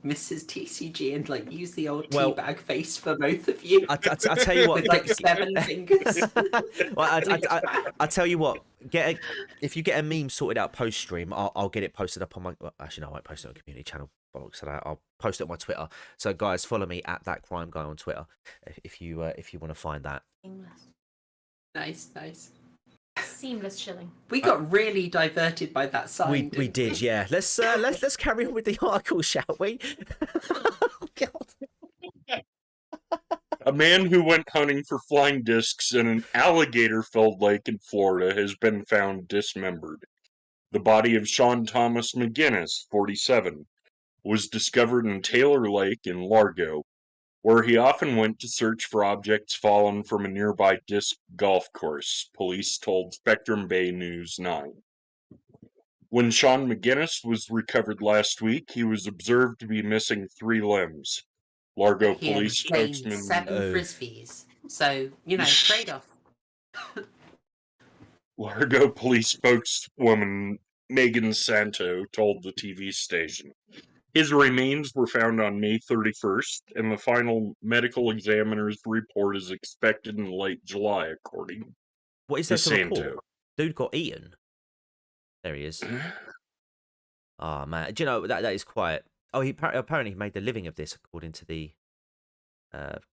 Mrs. TCG and like use the old teabag face for both of you. I tell you what, with like 7 fingers. Well, I tell you what, if you get a meme sorted out post stream, I'll get it posted up on my. Well, actually, no, I won't post it on the community channel. I'll post it on my Twitter. So guys, follow me at that crime guy on Twitter if you want to find that. Seamless. Nice. Seamless chilling. We got really diverted by that sign. We did, yeah. Let's carry on with the article, shall we? Oh, God. A man who went hunting for flying discs in an alligator-filled lake in Florida has been found dismembered. The body of Sean Thomas McGinnis, 47, was discovered in Taylor Lake in Largo, where he often went to search for objects fallen from a nearby disc golf course, police told Spectrum Bay News 9. When Sean McGinnis was recovered last week, he was observed to be missing 3 limbs. Largo He had police gained spokesman 7 frisbees. So, trade-off. Largo police spokeswoman Megan Santo told the TV station. His remains were found on May 31st, and the final medical examiner's report is expected in late July, according What is to there to report? Santo. Dude got eaten. There he is. Oh man, do you know that is quite? Oh, he apparently made the living of this, according to the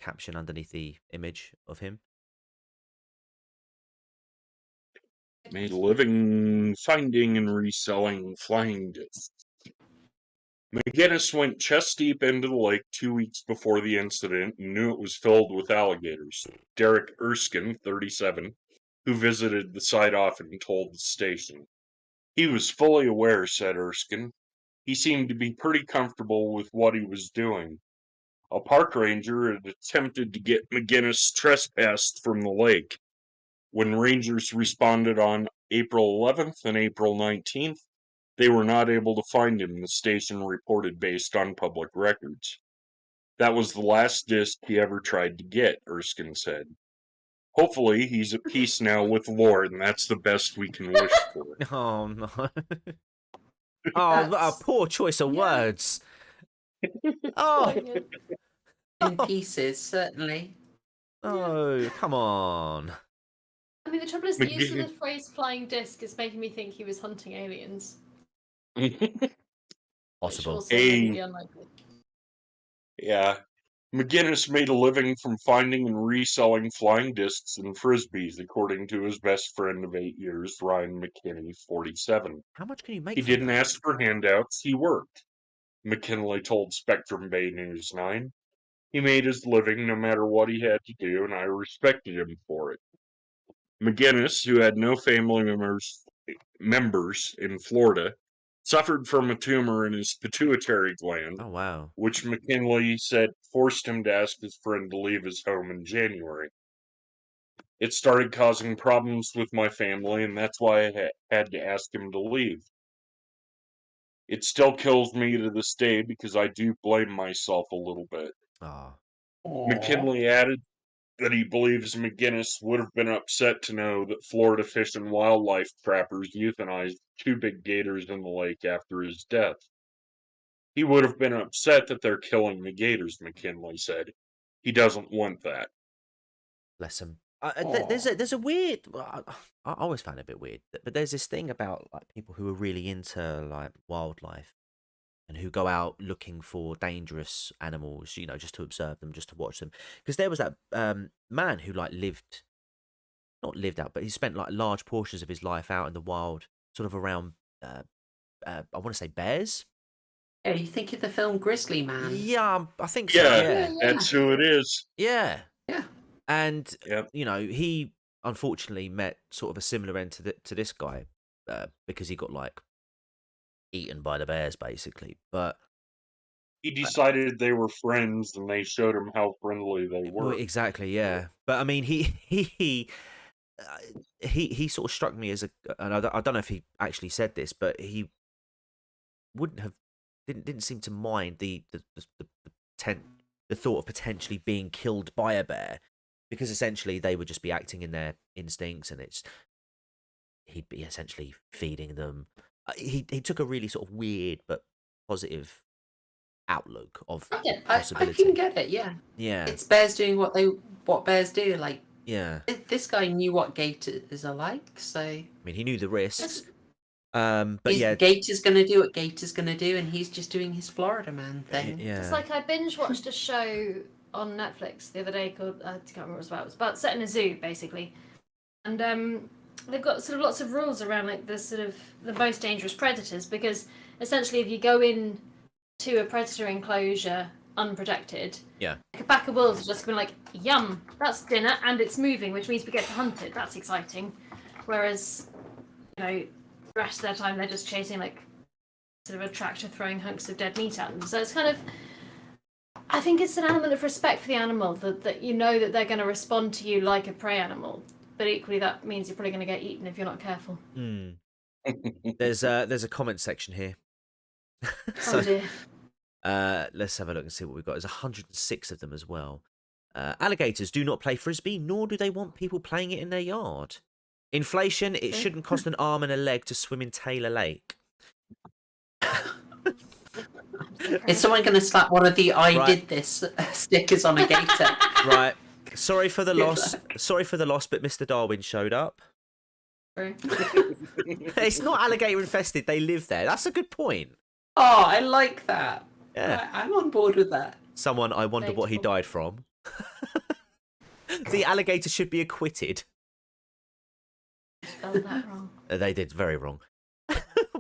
caption underneath the image of him. Made a living finding and reselling flying discs. McGinnis went chest deep into the lake 2 weeks before the incident and knew it was filled with alligators. Derek Erskine, 37, who visited the site often, told the station. He was fully aware, said Erskine. He seemed to be pretty comfortable with what he was doing. A park ranger had attempted to get McGinnis trespassed from the lake. When rangers responded on April 11th and April 19th, they were not able to find him, the station reported based on public records. That was the last disc he ever tried to get, Erskine said. Hopefully, he's at peace now with the Lord, and that's the best we can wish for. Oh no! Oh, what a poor choice of words. Oh, In pieces, certainly. oh, come on. I mean, the trouble is the use of the phrase flying disc is making me think he was hunting aliens. Possible. Which also may be unlikely. Yeah. McGinnis made a living from finding and reselling flying discs and frisbees, according to his best friend of 8 years, Ryan McKinney, 47. How much can you make? He from didn't that? ask for handouts, he worked, McKinley told Spectrum Bay News 9. He made his living no matter what he had to do, and I respected him for it. McGinnis, who had no family members in Florida, suffered from a tumor in his pituitary gland, Oh wow. which McKinley said forced him to ask his friend to leave his home in January. It started causing problems with my family, and that's why I had to ask him to leave. It still kills me to this day because I do blame myself a little bit. Oh. McKinley added that he believes McGinnis would have been upset to know that Florida Fish and Wildlife trappers euthanized 2 big gators in the lake after his death. He would have been upset that they're killing the gators, McKinley said. He doesn't want that. Bless him. There's a weird. I always found it a bit weird, but there's this thing about like people who are really into like wildlife and who go out looking for dangerous animals, just to observe them, just to watch them. Because there was that man who like not lived out, but he spent like large portions of his life out in the wild, sort of around. I want to say bears. Yeah, you think of the film Grizzly Man? Yeah, I think so. Yeah, Yeah, that's who it is. yeah. Yeah. And Yep. He unfortunately met sort of a similar end to this guy because he got like eaten by the bears, basically. But He decided they were friends, and they showed him how friendly they well, were. exactly, yeah. But I mean, he sort of struck me as and I don't know if he actually said this, but he didn't seem to mind the thought of potentially being killed by a bear, because essentially they would just be acting in their instincts, and he'd be essentially feeding them. He took a really sort of weird but positive outlook of I possibility. can get it, yeah. Yeah, It's bears doing what bears do. Like, yeah. this guy knew what gators are like, so I mean, he knew the risks. That's- But yeah, Gator's gonna do what Gator's gonna do, and he's just doing his Florida Man thing. yeah. It's like I binge watched a show on Netflix the other day called I can't remember what it was about. It was about set in a zoo, basically, and they've got sort of lots of rules around like the most dangerous predators, because essentially if you go in to a predator enclosure unprotected, Yeah. like a pack of wolves are just going to be like, yum, that's dinner and it's moving, which means we get to hunt it. That's exciting. Whereas, the rest of their time they're just chasing like sort of a tractor throwing hunks of dead meat at them. So it's kind of, I think it's an element of respect for the animal that you know that they're going to respond to you like a prey animal, but equally that means you're probably going to get eaten if you're not careful. There's a comment section here. Oh dear. Let's have a look and see what we've got. There's 106 of them as well. Alligators do not play frisbee, nor do they want people playing it in their yard. Inflation, it shouldn't cost an arm and a leg to swim in Taylor Lake. Is someone going to slap one of the "I Right. did this" stickers on a gator? Right. Sorry for the Good loss. luck. Sorry for the loss, but Mr. Darwin showed up. True. It's not alligator infested. They live there. That's a good point. Oh, I like that. Yeah. I'm on board with that. Someone, I wonder what he Debatable. died from. The alligator should be acquitted. Spelled that wrong. They did very wrong.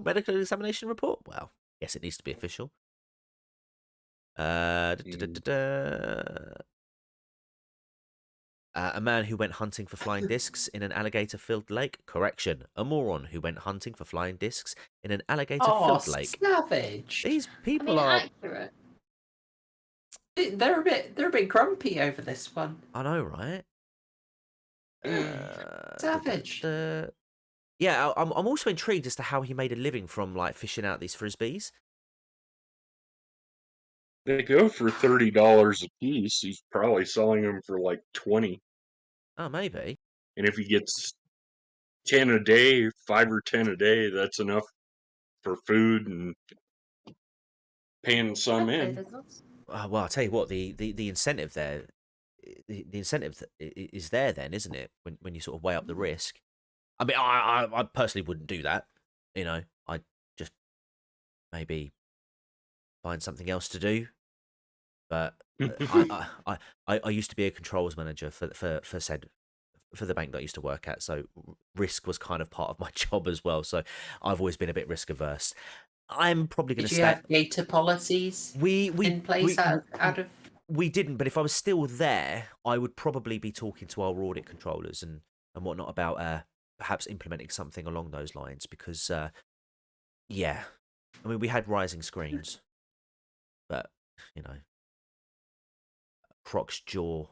Medical examination report? Well, yes, it needs to be official. A man who went hunting for flying discs in an alligator-filled lake. Correction. A moron who went hunting for flying discs in an Oh, alligator-filled lake. savage. These I people mean, are. accurate. They're a bit grumpy over this one. I know, right? Savage. Yeah, I'm also intrigued as to how he made a living from like fishing out these frisbees. They go for $30 a piece. He's probably selling them for like 20. Oh, maybe. And if he gets 10 a day, 5 or 10 a day, that's enough for food and paying some Okay, in. there's lots. Well, I'll tell you what, the incentive there, the incentive is there then, isn't it? When you sort of weigh up the risk. I mean, I personally wouldn't do that. You know, I'd just maybe find something else to do. But I used to be a controls manager for the bank that I used to work at, so risk was kind of part of my job as well. So I've always been a bit risk averse. I'm probably going Did to you stay. have gator policies We in place out of? we didn't, but if I was still there, I would probably be talking to our audit controllers and whatnot about perhaps implementing something along those lines. Because yeah, I mean we had rising screens, but you know, Croc's jaw,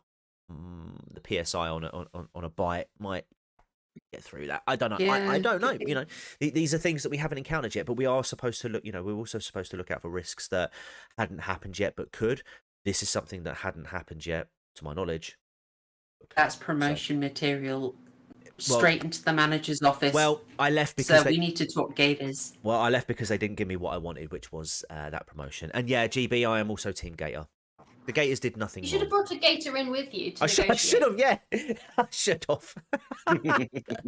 the PSI on a bite might get through that. I don't know. I Yeah, don't know. could You know, these are things that we haven't encountered yet, but we are supposed to look. You know, we're also supposed to look out for risks that hadn't happened yet, but could. This is something that hadn't happened yet, to my knowledge. That's promotion material straight into the manager's office. Well, I left because so we need to talk gators. Well, I left because they didn't give me what I wanted, which was that promotion. And yeah, GB, I am also Team Gator. The Gators did nothing You should have wrong. brought a gator in with you to I negotiate. should have, yeah. I should have.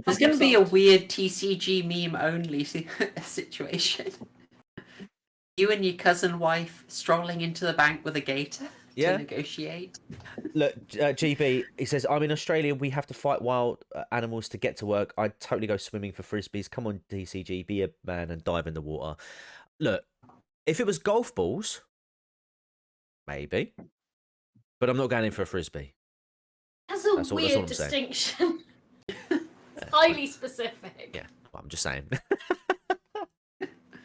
There's going to be a weird TCG meme only situation. You and your cousin wife strolling into the bank with a gator Yeah. to negotiate. Look, GB, he says, I'm in Australia. We have to fight wild animals to get to work. I'd totally go swimming for frisbees. Come on, TCG, be a man and dive in the water. Look, if it was golf balls, maybe. But I'm not going in for a frisbee. That's a That's all weird I'm saying. distinction. It's highly specific. Yeah, well, I'm just saying.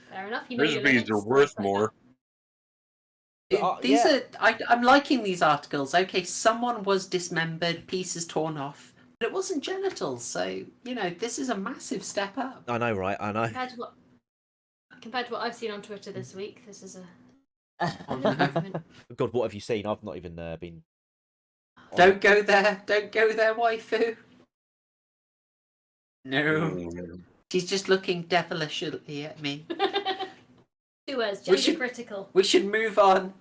Fair enough. You know your Frisbees limits, are worth like more. These yeah. are. I'm liking these articles. Okay, someone was dismembered, pieces torn off, but it wasn't genitals. So you know, this is a massive step up. I know, right? I know. Compared to what I've seen on Twitter this week, this is a God, what have you seen? I've not even been. Don't go there. Don't go there, waifu. No, Mm. she's just looking devilishly at me. Two words, We gender should- critical. We should move on.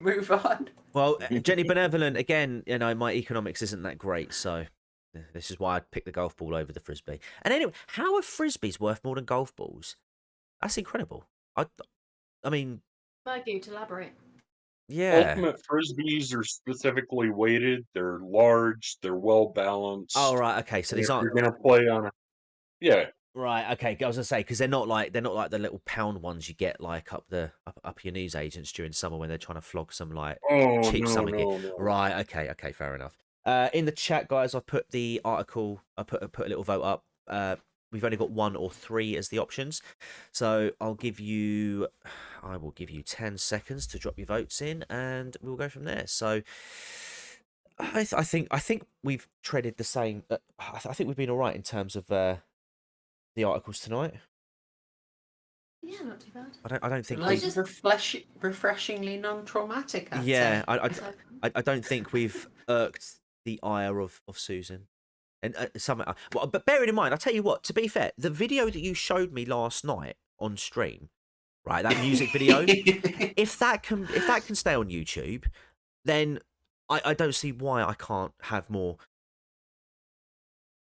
Move on. Well, Jenny Benevolent, again, you know, my economics isn't that great, so this is why I'd pick the golf ball over the frisbee. And anyway, how are frisbees worth more than golf balls? That's incredible. I mean, Magoo, to elaborate. yeah. Ultimate frisbees are specifically weighted. They're large. They're well balanced. Oh, right, okay. So these If aren't you're gonna play on a, yeah, right. Okay, I was gonna say because they're not like the little pound ones you get like up your news agents during summer when they're trying to flog some like oh cheap no, summer gear. no, no. Right. Okay. Fair enough. In the chat, guys, I put the article. I put a little vote up. We've only got 1 or 3 as the options, so I will give you 10 seconds to drop your votes in, and we'll go from there. So, I think we've treaded the same. I think we've been all right in terms of the articles tonight. Yeah, not too bad. I don't think Like we've, refreshingly non-traumatic. I'd yeah, say. I don't think we've irked the ire of Susan. And well, but bearing in mind, I tell you what. To be fair, the video that you showed me last night on stream, right? That music video. if that can stay on YouTube, then I don't see why I can't have more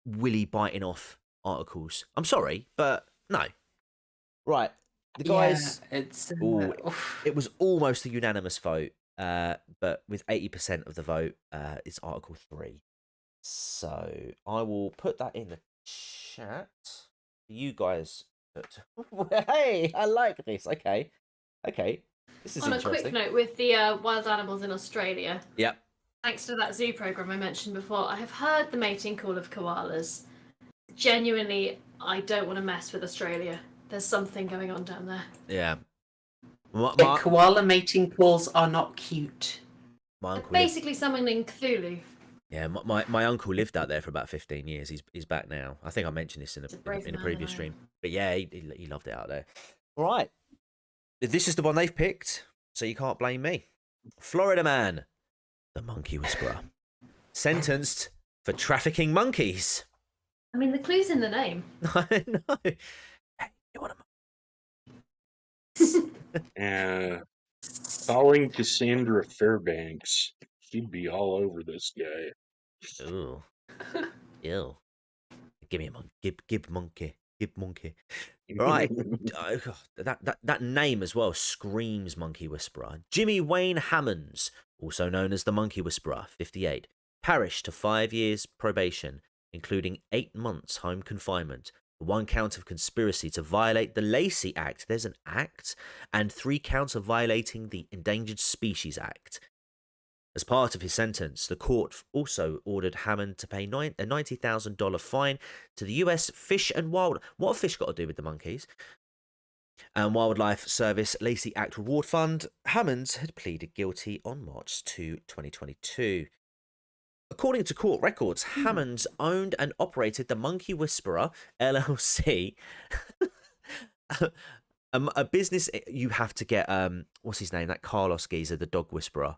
willy biting off articles. I'm sorry, but no. Right, the guys. Yeah, it's. Ooh, Oof. it was almost a unanimous vote, but with 80% of the vote, it's Article 3. So I will put that in the chat for you guys. Hey, I like this. Okay. This is On a interesting. quick note, with the wild animals in Australia, Yep. thanks to that zoo program I mentioned before, I have heard the mating call of koalas. Genuinely, I don't want to mess with Australia. There's something going on down there. Yeah. Yeah, koala mating calls are not cute. My uncle lived, Basically summoning Cthulhu. yeah, my uncle lived out there for about 15 years. He's back now. I think I mentioned this in He's a brave a man, previous I stream. But yeah, he loved it out there. All right. This is the one they've picked, so you can't blame me. Florida man, the monkey whisperer, sentenced for trafficking monkeys. I mean, the clue's in the name. I know. Hey, you want Calling Cassandra Fairbanks. She'd be all over this guy. Ooh. Ew. Give me a monkey. Give monkey. Give monkey. All right. That name as well screams monkey whisperer. Jimmy Wayne Hammonds, also known as the monkey whisperer, 58, perished to 5 years probation, including 8 months home confinement, 1 count of conspiracy to violate the Lacey Act. There's an act, and 3 counts of violating the Endangered Species Act. As part of his sentence, the court also ordered Hammond to pay a $90,000 fine to the U.S. Fish and Wild. What have fish got to do with the monkeys? And Wildlife Service Lacey Act Reward Fund. Hammonds had pleaded guilty on March 2, 2022. According to court records, Hammonds owned and operated the Monkey Whisperer LLC. A business you have to get. What's his name? That Carlos geezer, the dog whisperer.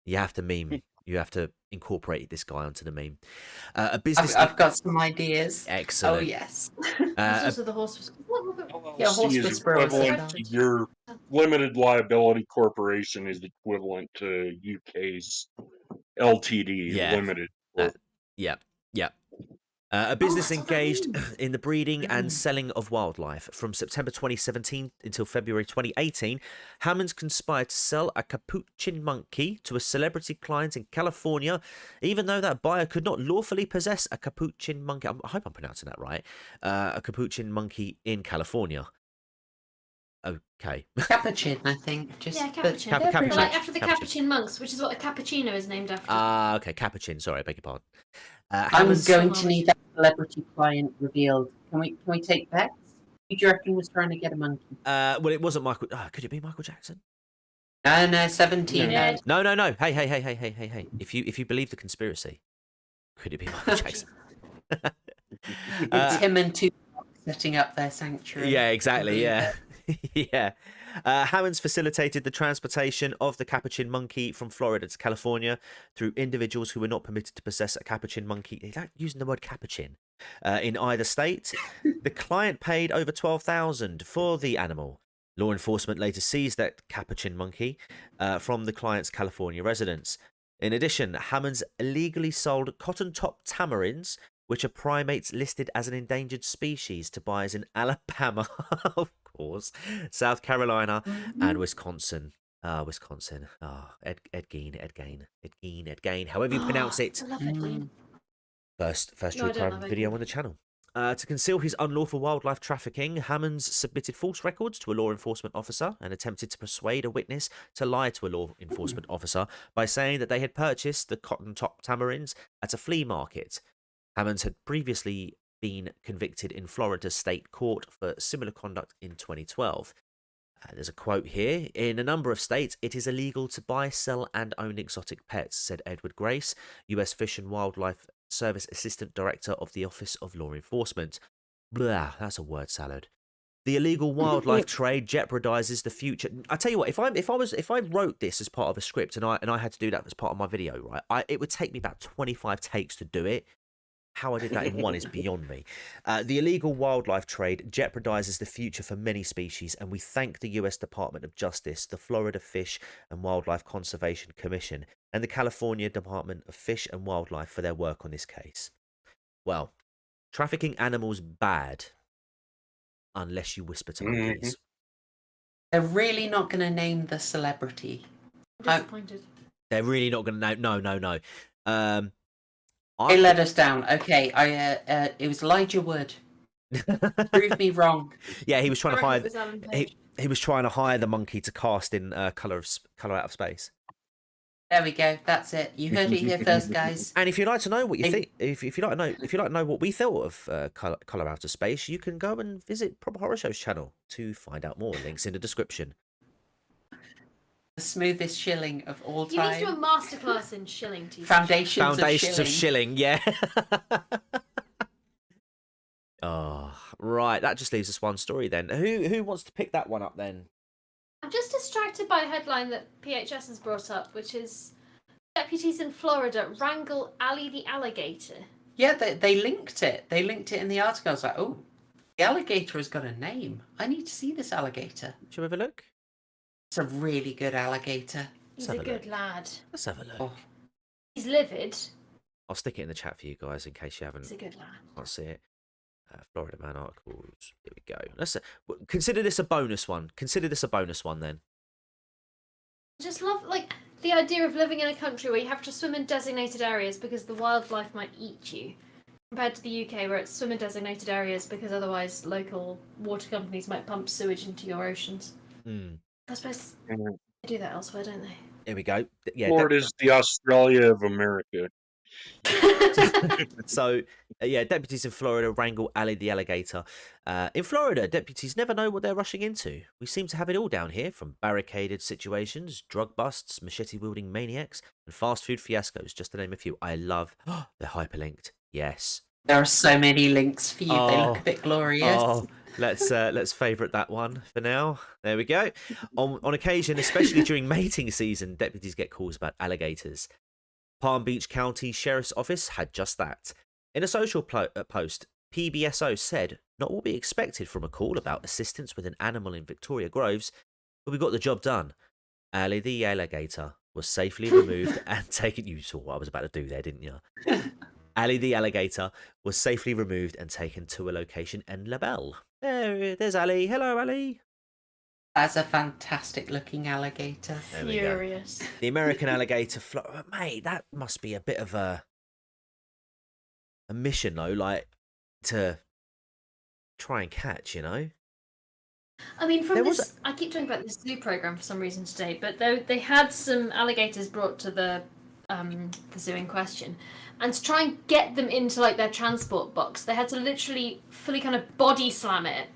You have to meme. You have to incorporate this guy onto the meme. A business. I've got some ideas. Excellent. Oh yes. There's also the horse. Yeah, horse LLC is whisperer was equivalent to your limited liability corporation is equivalent to UK's LTD, Yeah. limited. Yep. A business that's what that engaged means. in the breeding and selling of wildlife. From September 2017 until February 2018, Hammonds conspired to sell a capuchin monkey to a celebrity client in California, even though that buyer could not lawfully possess a capuchin monkey. I hope I'm pronouncing that right. A capuchin monkey in California. Okay. Capuchin, I think. Just Yeah, but Capuchin. they're pretty Capuchin. Like much- after the Capuchin. Capuchin monks, which is what a cappuccino is named after. Okay, capuchin. Sorry, I beg your pardon. I'm Hammonds. going to need that celebrity client revealed. Can we take bets? Who do you reckon was trying to get a monkey? Well, it wasn't Michael. Could it be Michael Jackson? No, 17. Yeah. No. Hey. If you believe the conspiracy, could it be Michael Jackson? It's him and Tupac setting up their sanctuary. Yeah, exactly. Believe Yeah. Yeah. Hammonds facilitated the transportation of the capuchin monkey from Florida to California through individuals who were not permitted to possess a capuchin monkey. They like using the word capuchin in either state. The client paid over $12,000 for the animal. Law enforcement later seized that capuchin monkey from the client's California residence. In addition, Hammonds illegally sold cotton-top tamarins, which are primates listed as an endangered species, to buyers in Alabama, of course, South Carolina, and Wisconsin. Wisconsin. Ed Gein, however you pronounce it. I love it. Dean. First No, true I don't crime love it. video on the channel. To conceal his unlawful wildlife trafficking, Hammonds submitted false records to a law enforcement officer and attempted to persuade a witness to lie to a law enforcement officer by saying that they had purchased the cotton-top tamarins at a flea market. Hammonds had previously been convicted in Florida state court for similar conduct in 2012. There's a quote here. In a number of states, it is illegal to buy, sell, and own exotic pets, said Edward Grace, U.S. Fish and Wildlife Service Assistant Director of the Office of Law Enforcement. Blah, that's a word salad. The illegal wildlife trade jeopardizes the future. I tell you what, if I wrote this as part of a script and I had to do that as part of my video, right? It would take me about 25 takes to do it. How I did that in one is beyond me. The illegal wildlife trade jeopardizes the future for many species, and we thank the U.S. Department of Justice, the Florida Fish and Wildlife Conservation Commission, and the California Department of Fish and Wildlife for their work on this case. Well, trafficking animals bad. Unless you whisper to monkeys. They're really not going to name the celebrity. I'm disappointed. They're really not going to know. No. They let us down. Okay, it was Elijah Wood. Prove me wrong. Yeah, he was trying to hire. He was trying to hire the monkey to cast in Color Out of Space. There we go. That's it. You heard it here first, guys. And if you'd like to know what you think, if you'd like to know what we thought of Color Out of Space, you can go and visit Proper Horror Show's channel to find out more. Links in the description. The smoothest shilling of all You time. need to do a masterclass in shilling. Foundations of shilling. Yeah. Oh, right. That just leaves us one story then. Who wants to pick that one up then? I'm just distracted by a headline that PHS has brought up, which is deputies in Florida wrangle Ali the alligator. Yeah, they linked it. They linked it in the article. I was like, oh, the alligator has got a name. I need to see this alligator. Shall we have a look? It's a really good alligator. He's a good lad. Let's have a look. Oh. He's livid. I'll stick it in the chat for you guys in case you haven't. He's a good lad. Can't see it. Florida Man articles. Here we go. Let's consider this a bonus one. Consider this a bonus one then. Just love the idea of living in a country where you have to swim in designated areas because the wildlife might eat you, compared to the UK where it's swim in designated areas because otherwise local water companies might pump sewage into your oceans. I suppose they do that elsewhere, don't they? Here we go. Yeah, Florida's the Australia of America. So, deputies in Florida wrangle Ali the alligator. In Florida, deputies never know what they're rushing into. We seem to have it all down here, from barricaded situations, drug busts, machete-wielding maniacs, and fast food fiascos, just to name a few. I love... they're hyperlinked. Yes. There are so many links for you. They look a bit glorious. Oh, let's favourite that one for now. There we go. On occasion, especially during mating season, deputies get calls about alligators. Palm Beach County Sheriff's Office had just that. In a social post, PBSO said, not what we expected from a call about assistance with an animal in Victoria Groves, but we got the job done. Ali the alligator was safely removed and taken... You saw what I was about to do there, didn't you? Ali the alligator was safely removed and taken to a location in La Belle. There's Ali. Hello, Ali. That's a fantastic looking alligator. Furious. The American alligator, mate, that must be a bit of a mission, though, like to try and catch, you know. I mean, I keep talking about this zoo program for some reason today, but they had some alligators brought to the zoo in question, and to try and get them into their transport box, they had to literally fully kind of body slam it.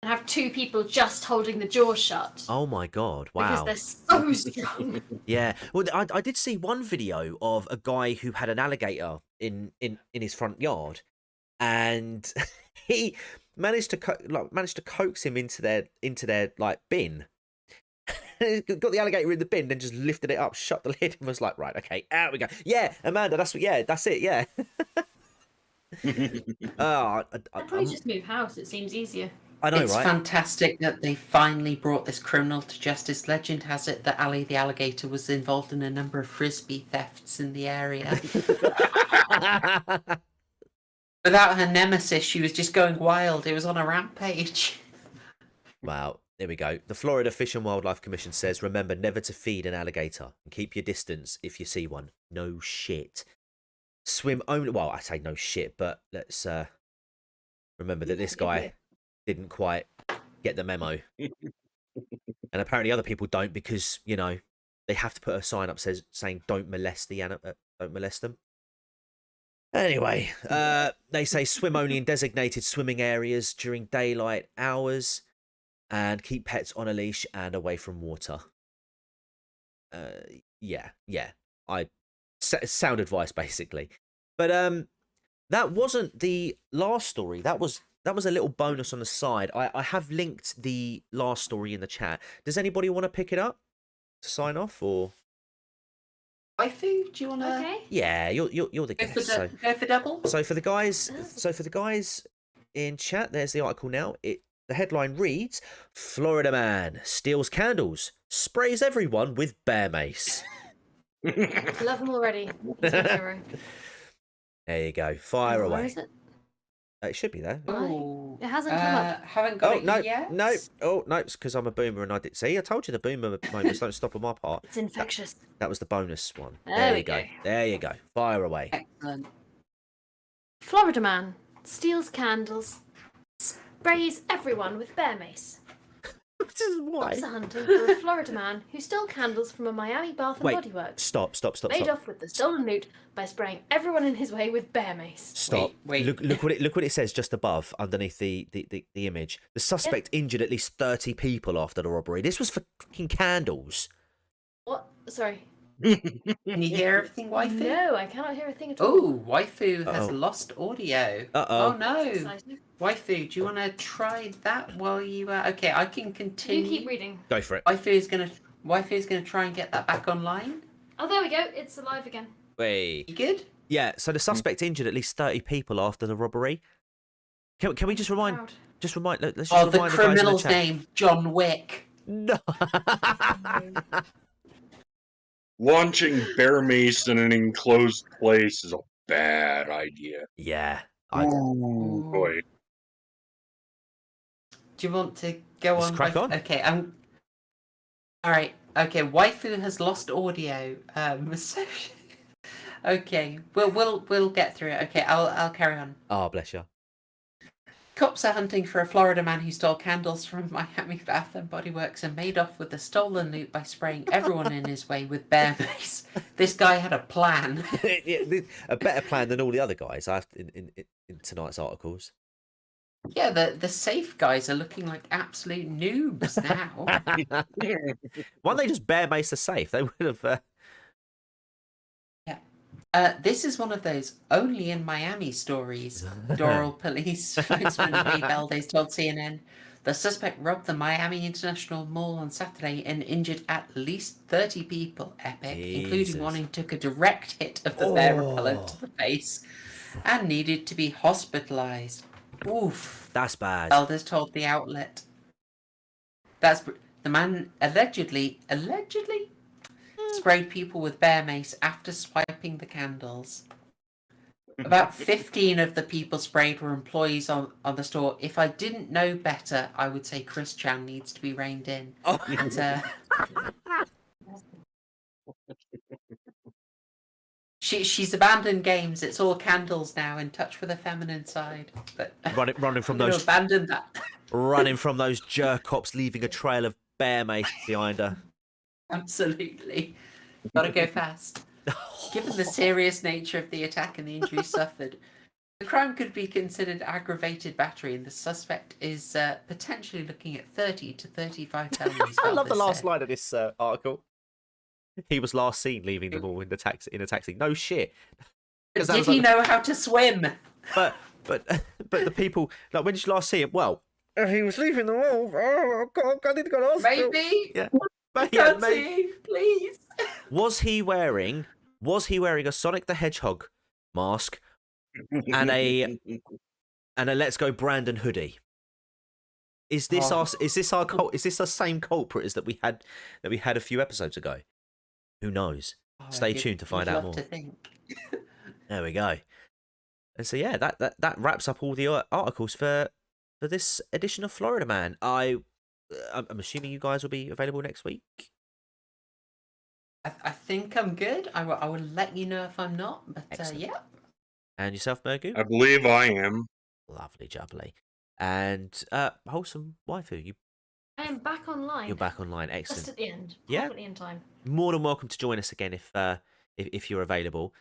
And have two people just holding the jaw shut. Oh my god! Wow. Because they're so strong. Yeah. Well, I did see one video of a guy who had an alligator in his front yard, and he managed to coax him into their bin. Got the alligator in the bin, then just lifted it up, shut the lid, and was like, right, okay, out we go. Yeah, Amanda, that's it. Yeah. I'd probably just move house. It seems easier. I know, it's right? fantastic that they finally brought this criminal to justice. Legend has it that Ali the alligator was involved in a number of frisbee thefts in the area. Without her nemesis, she was just going wild. It was on a rampage. Wow, there we go. The Florida Fish and Wildlife Commission says, remember never to feed an alligator and keep your distance if you see one. No shit. Swim only... Well, I say no shit, but let's remember that this guy didn't quite get the memo. And apparently other people don't because, you know, they have to put a sign up saying don't molest don't molest them. Anyway, they say swim only in designated swimming areas during daylight hours and keep pets on a leash and away from water. Yeah. Sound advice, basically. But that wasn't the last story. That was that was a little bonus on the side. I have linked the last story in the chat. Does anybody want to pick it up to sign off, or? Waifu, do you want to Okay. Yeah, you're the go for, guest. So, go for double? so for the guys in chat, there's the article now. The headline reads: Florida man steals candles, sprays everyone with bear mace. Love him already. He's my hero. There you go. Fire Where away. is it? It should be there. Oh, It hasn't come up. Haven't got Oh it no, yet. no, oh no! It's because I'm a boomer and I did. See, I told you the boomer moments don't stop on my part. It's infectious. That was the bonus one. There There we you go. go. There you go. Fire away. Excellent. Florida man steals candles, sprays everyone with bear mace. This is why. Cops are hunting for a Florida man who stole candles from a Miami Bath and Wait. Body Works. Stop. Made off with the stolen loot by spraying everyone in his way with bear mace. Stop. Wait. Look what it says just above, underneath the image. The suspect injured at least 30 people after the robbery. This was for fucking candles. What? Sorry. Can you hear everything, waifu? No, I cannot hear a thing at all. Oh, waifu has Uh-oh. lost audio. Uh-oh. Oh no. Exciting. Waifu, do you want to try that while you? Okay, I can continue. You keep reading. Go for it. Waifu is gonna try and get that back online. Oh, there we go. It's alive again. Wait. You good? Yeah. So the suspect injured at least 30 people after the robbery. Can we just remind? Proud. Just remind. Let's just Oh, the remind the guys in the criminal's chat. name, John Wick. No. Launching bear mace in an enclosed place is a bad idea. Yeah. Oh boy. Do you want to go Let's on? crack on. Okay, all right. Okay, waifu has lost audio. So... okay, we'll get through it. Okay, I'll carry on. Oh, bless you. Cops are hunting for a Florida man who stole candles from Miami Bath and Body Works and made off with the stolen loot by spraying everyone in his way with bear mace. This guy had a plan. A better plan than all the other guys in tonight's articles. Yeah, the safe guys are looking like absolute noobs now. Why don't they just bear mace the safe? They would have. This is one of those only in Miami stories. Doral police spokesman Ray Valdez told CNN the suspect robbed the Miami International Mall on Saturday and injured at least 30 people. Epic, Jesus. including one who took a direct hit of the bear repellent to the face and needed to be hospitalized. Oof. That's bad. Valdez told the outlet. The man allegedly sprayed people with bear mace after swiping the candles. About 15 of the people sprayed were employees on the store. If I didn't know better, I would say Chris Chan needs to be reined in. Oh. And, she's abandoned games. It's all candles now, in touch with the feminine side. But running from I'm gonna those abandon that. running from those jerk cops, leaving a trail of bear mace behind her. Absolutely. Gotta go fast. Given the serious nature of the attack and the injuries suffered, the crime could be considered aggravated battery, and the suspect is potentially looking at 30 to 35 felonies. I love the Valdez last said. line of this article. He was last seen leaving the mall in a taxi. No shit. 'Cause that Did was he like- know how to swim? But the people, like, when did you last see him? Well, he was leaving the mall. Oh God, I need to go to hospital. Maybe. Yeah. Can't maybe. see, please. Was he wearing a Sonic the Hedgehog mask and a Let's Go Brandon hoodie? Is this Oh. the same culprit as that we had a few episodes ago? Who knows? Stay tuned to find out more. To think. There we go. And so yeah, that wraps up all the articles for this edition of Florida Man. I'm assuming you guys will be available next week. I think I'm good. I will let you know if I'm not. But Excellent. yeah. And yourself, Mergu? I believe I am. Lovely jubbly. And wholesome waifu, I am back online. you're back online. Just Excellent. at the end. Yeah. Perfectly in time. More than welcome to join us again if you're available.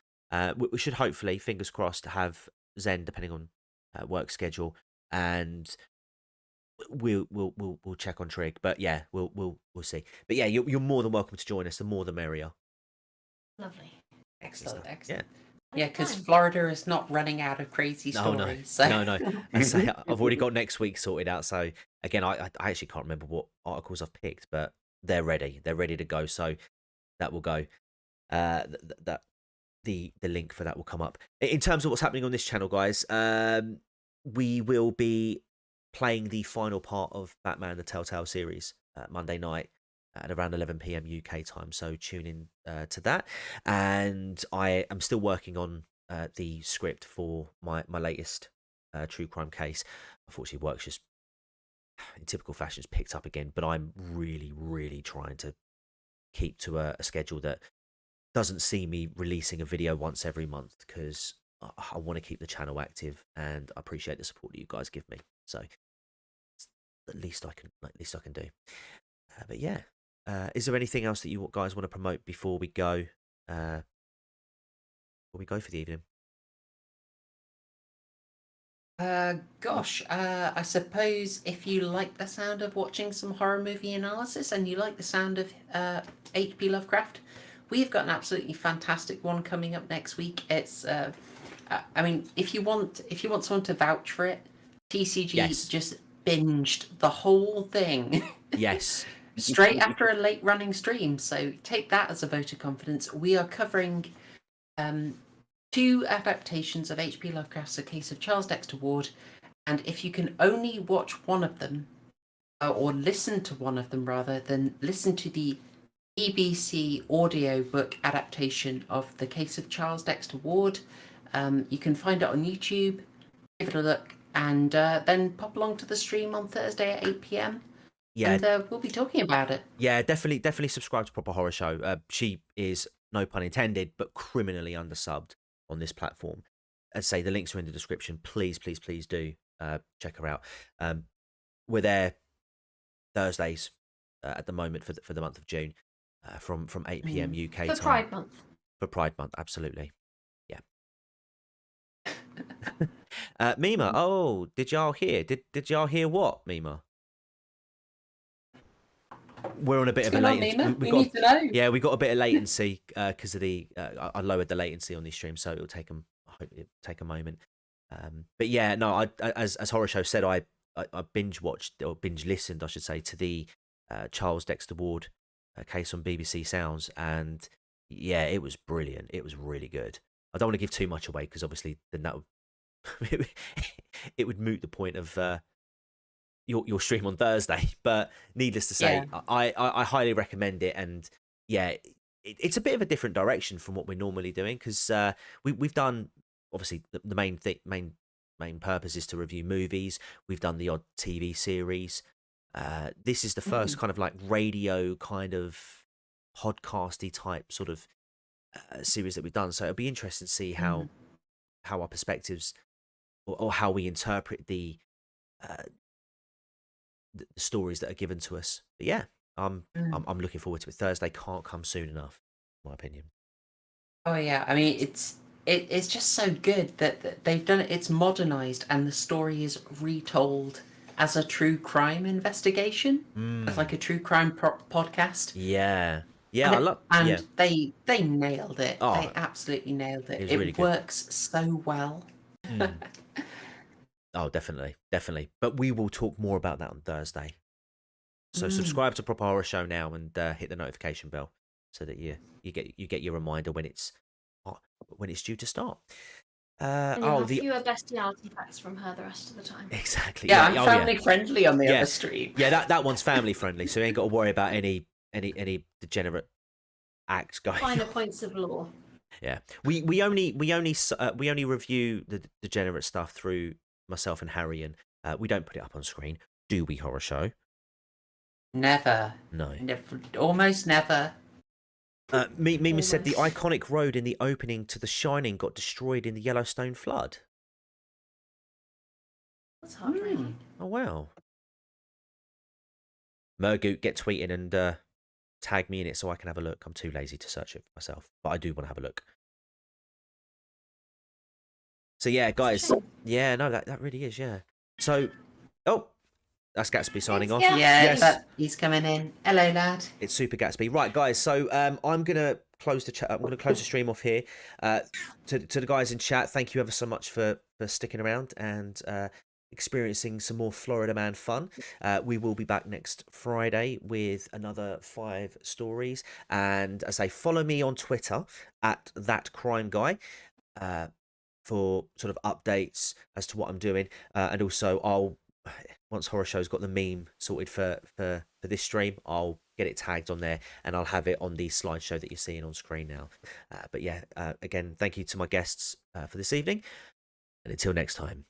We should hopefully, fingers crossed, have Zen depending on work schedule, and we'll check on Trig. But yeah, we'll see. But yeah, you're more than welcome to join us. The more the merrier. Lovely. Excellent. Yeah. Excellent. Yeah, because Florida is not running out of crazy stories. So. No. I say I've already got next week sorted out. So again, I actually can't remember what articles I've picked, but they're ready. They're ready to go. So that will go. That the link for that will come up. In terms of what's happening on this channel, guys, we will be playing the final part of Batman: The Telltale series Monday night at around 11 p.m. UK time. So tune in to that. And I am still working on the script for my latest true crime case. Unfortunately, work's just in typical fashion has picked up again. But I'm really trying to keep to a schedule that doesn't see me releasing a video once every month, because I want to keep the channel active, and I appreciate the support that you guys give me. So it's the least I can do. But yeah, is there anything else that you guys want to promote before we go? For the evening? I suppose if you like the sound of watching some horror movie analysis and you like the sound of H.P. Lovecraft, we've got an absolutely fantastic one coming up next week. It's, I mean, if you want someone to vouch for it, TCG just binged the whole thing. Yes. Straight after a late running stream. So take that as a vote of confidence. We are covering 2 adaptations of H.P. Lovecraft's A Case of Charles Dexter Ward, and if you can only watch one of them, or listen to one of them rather, then listen to the BBC audiobook adaptation of The Case of Charles Dexter Ward. You can find it on YouTube, give it a look, and then pop along to the stream on Thursday at 8 p.m. Yeah, and we'll be talking about it. Yeah, definitely subscribe to Proper Horror Show. She is, no pun intended, but criminally undersubbed on this platform. As I say, the links are in the description. Please do check her out. We're there Thursdays at the moment for the month of June, from 8 p.m. UK time. For Pride Month. For Pride Month, absolutely. Yeah. Mima, oh, did y'all hear? Did y'all hear what, Mima? We're on a bit of a latency. We need to know. Yeah, we got a bit of latency because of the. I lowered the latency on these streams, so it'll take them. I hope it'll take a moment. But yeah, no. As Horror Show said, I binge watched or binge listened, I should say, to the Charles Dexter Ward case on BBC Sounds, and yeah, it was brilliant. It was really good. I don't want to give too much away because obviously then that would it would moot the point of. Your stream on Thursday, but needless to say, yeah. I highly recommend it, and yeah, it's a bit of a different direction from what we're normally doing, because we've done, obviously the main purpose is to review movies. We've done the odd TV series. This is the first kind of like radio kind of podcasty type sort of series that we've done, so it'll be interesting to see how our perspectives or how we interpret the stories that are given to us. But yeah, I'm looking forward to it. Thursday can't come soon enough, in my opinion. Oh yeah, I mean it's just so good that they've done it. It's modernized, and the story is retold as a true crime investigation, as like a true crime podcast. Yeah, they nailed it. Oh, they absolutely nailed it. It really works so well. Oh, definitely. But we will talk more about that on Thursday. So subscribe to Proper Horror Show now and hit the notification bell so that you get your reminder when it's due to start. Fewer bestiality facts from her the rest of the time. Exactly. Yeah, I'm family friendly on the other stream. Yeah, that one's family friendly, so you ain't got to worry about any degenerate acts going. Finer points of law. Yeah, we only review the degenerate stuff through myself and Harry, and we don't put it up on screen, do we, Horror Show? Never. No. Never, almost never. Mima said the iconic road in the opening to The Shining got destroyed in the Yellowstone flood. That's heartbreaking. Oh wow. Murgoot, get tweeting and tag me in it so I can have a look. I'm too lazy to search it myself, but I do want to have a look. So yeah, guys. Yeah, no, that really is, yeah. So, that's Gatsby signing off. Yeah, yes. But he's coming in. Hello, lad. It's Super Gatsby. Right, guys, so I'm going to close the chat. I'm going to close the stream off here. To the guys in chat, thank you ever so much for sticking around and experiencing some more Florida Man fun. We will be back next Friday with another 5 stories. And as I say, follow me on Twitter at that crime guy. For sort of updates as to what I'm doing, and also I'll once Horror Show's got the meme sorted for this stream, I'll get it tagged on there and I'll have it on the slideshow that you're seeing on screen now. But yeah, again, thank you to my guests for this evening, and until next time,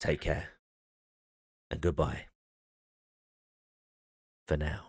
take care and goodbye for now.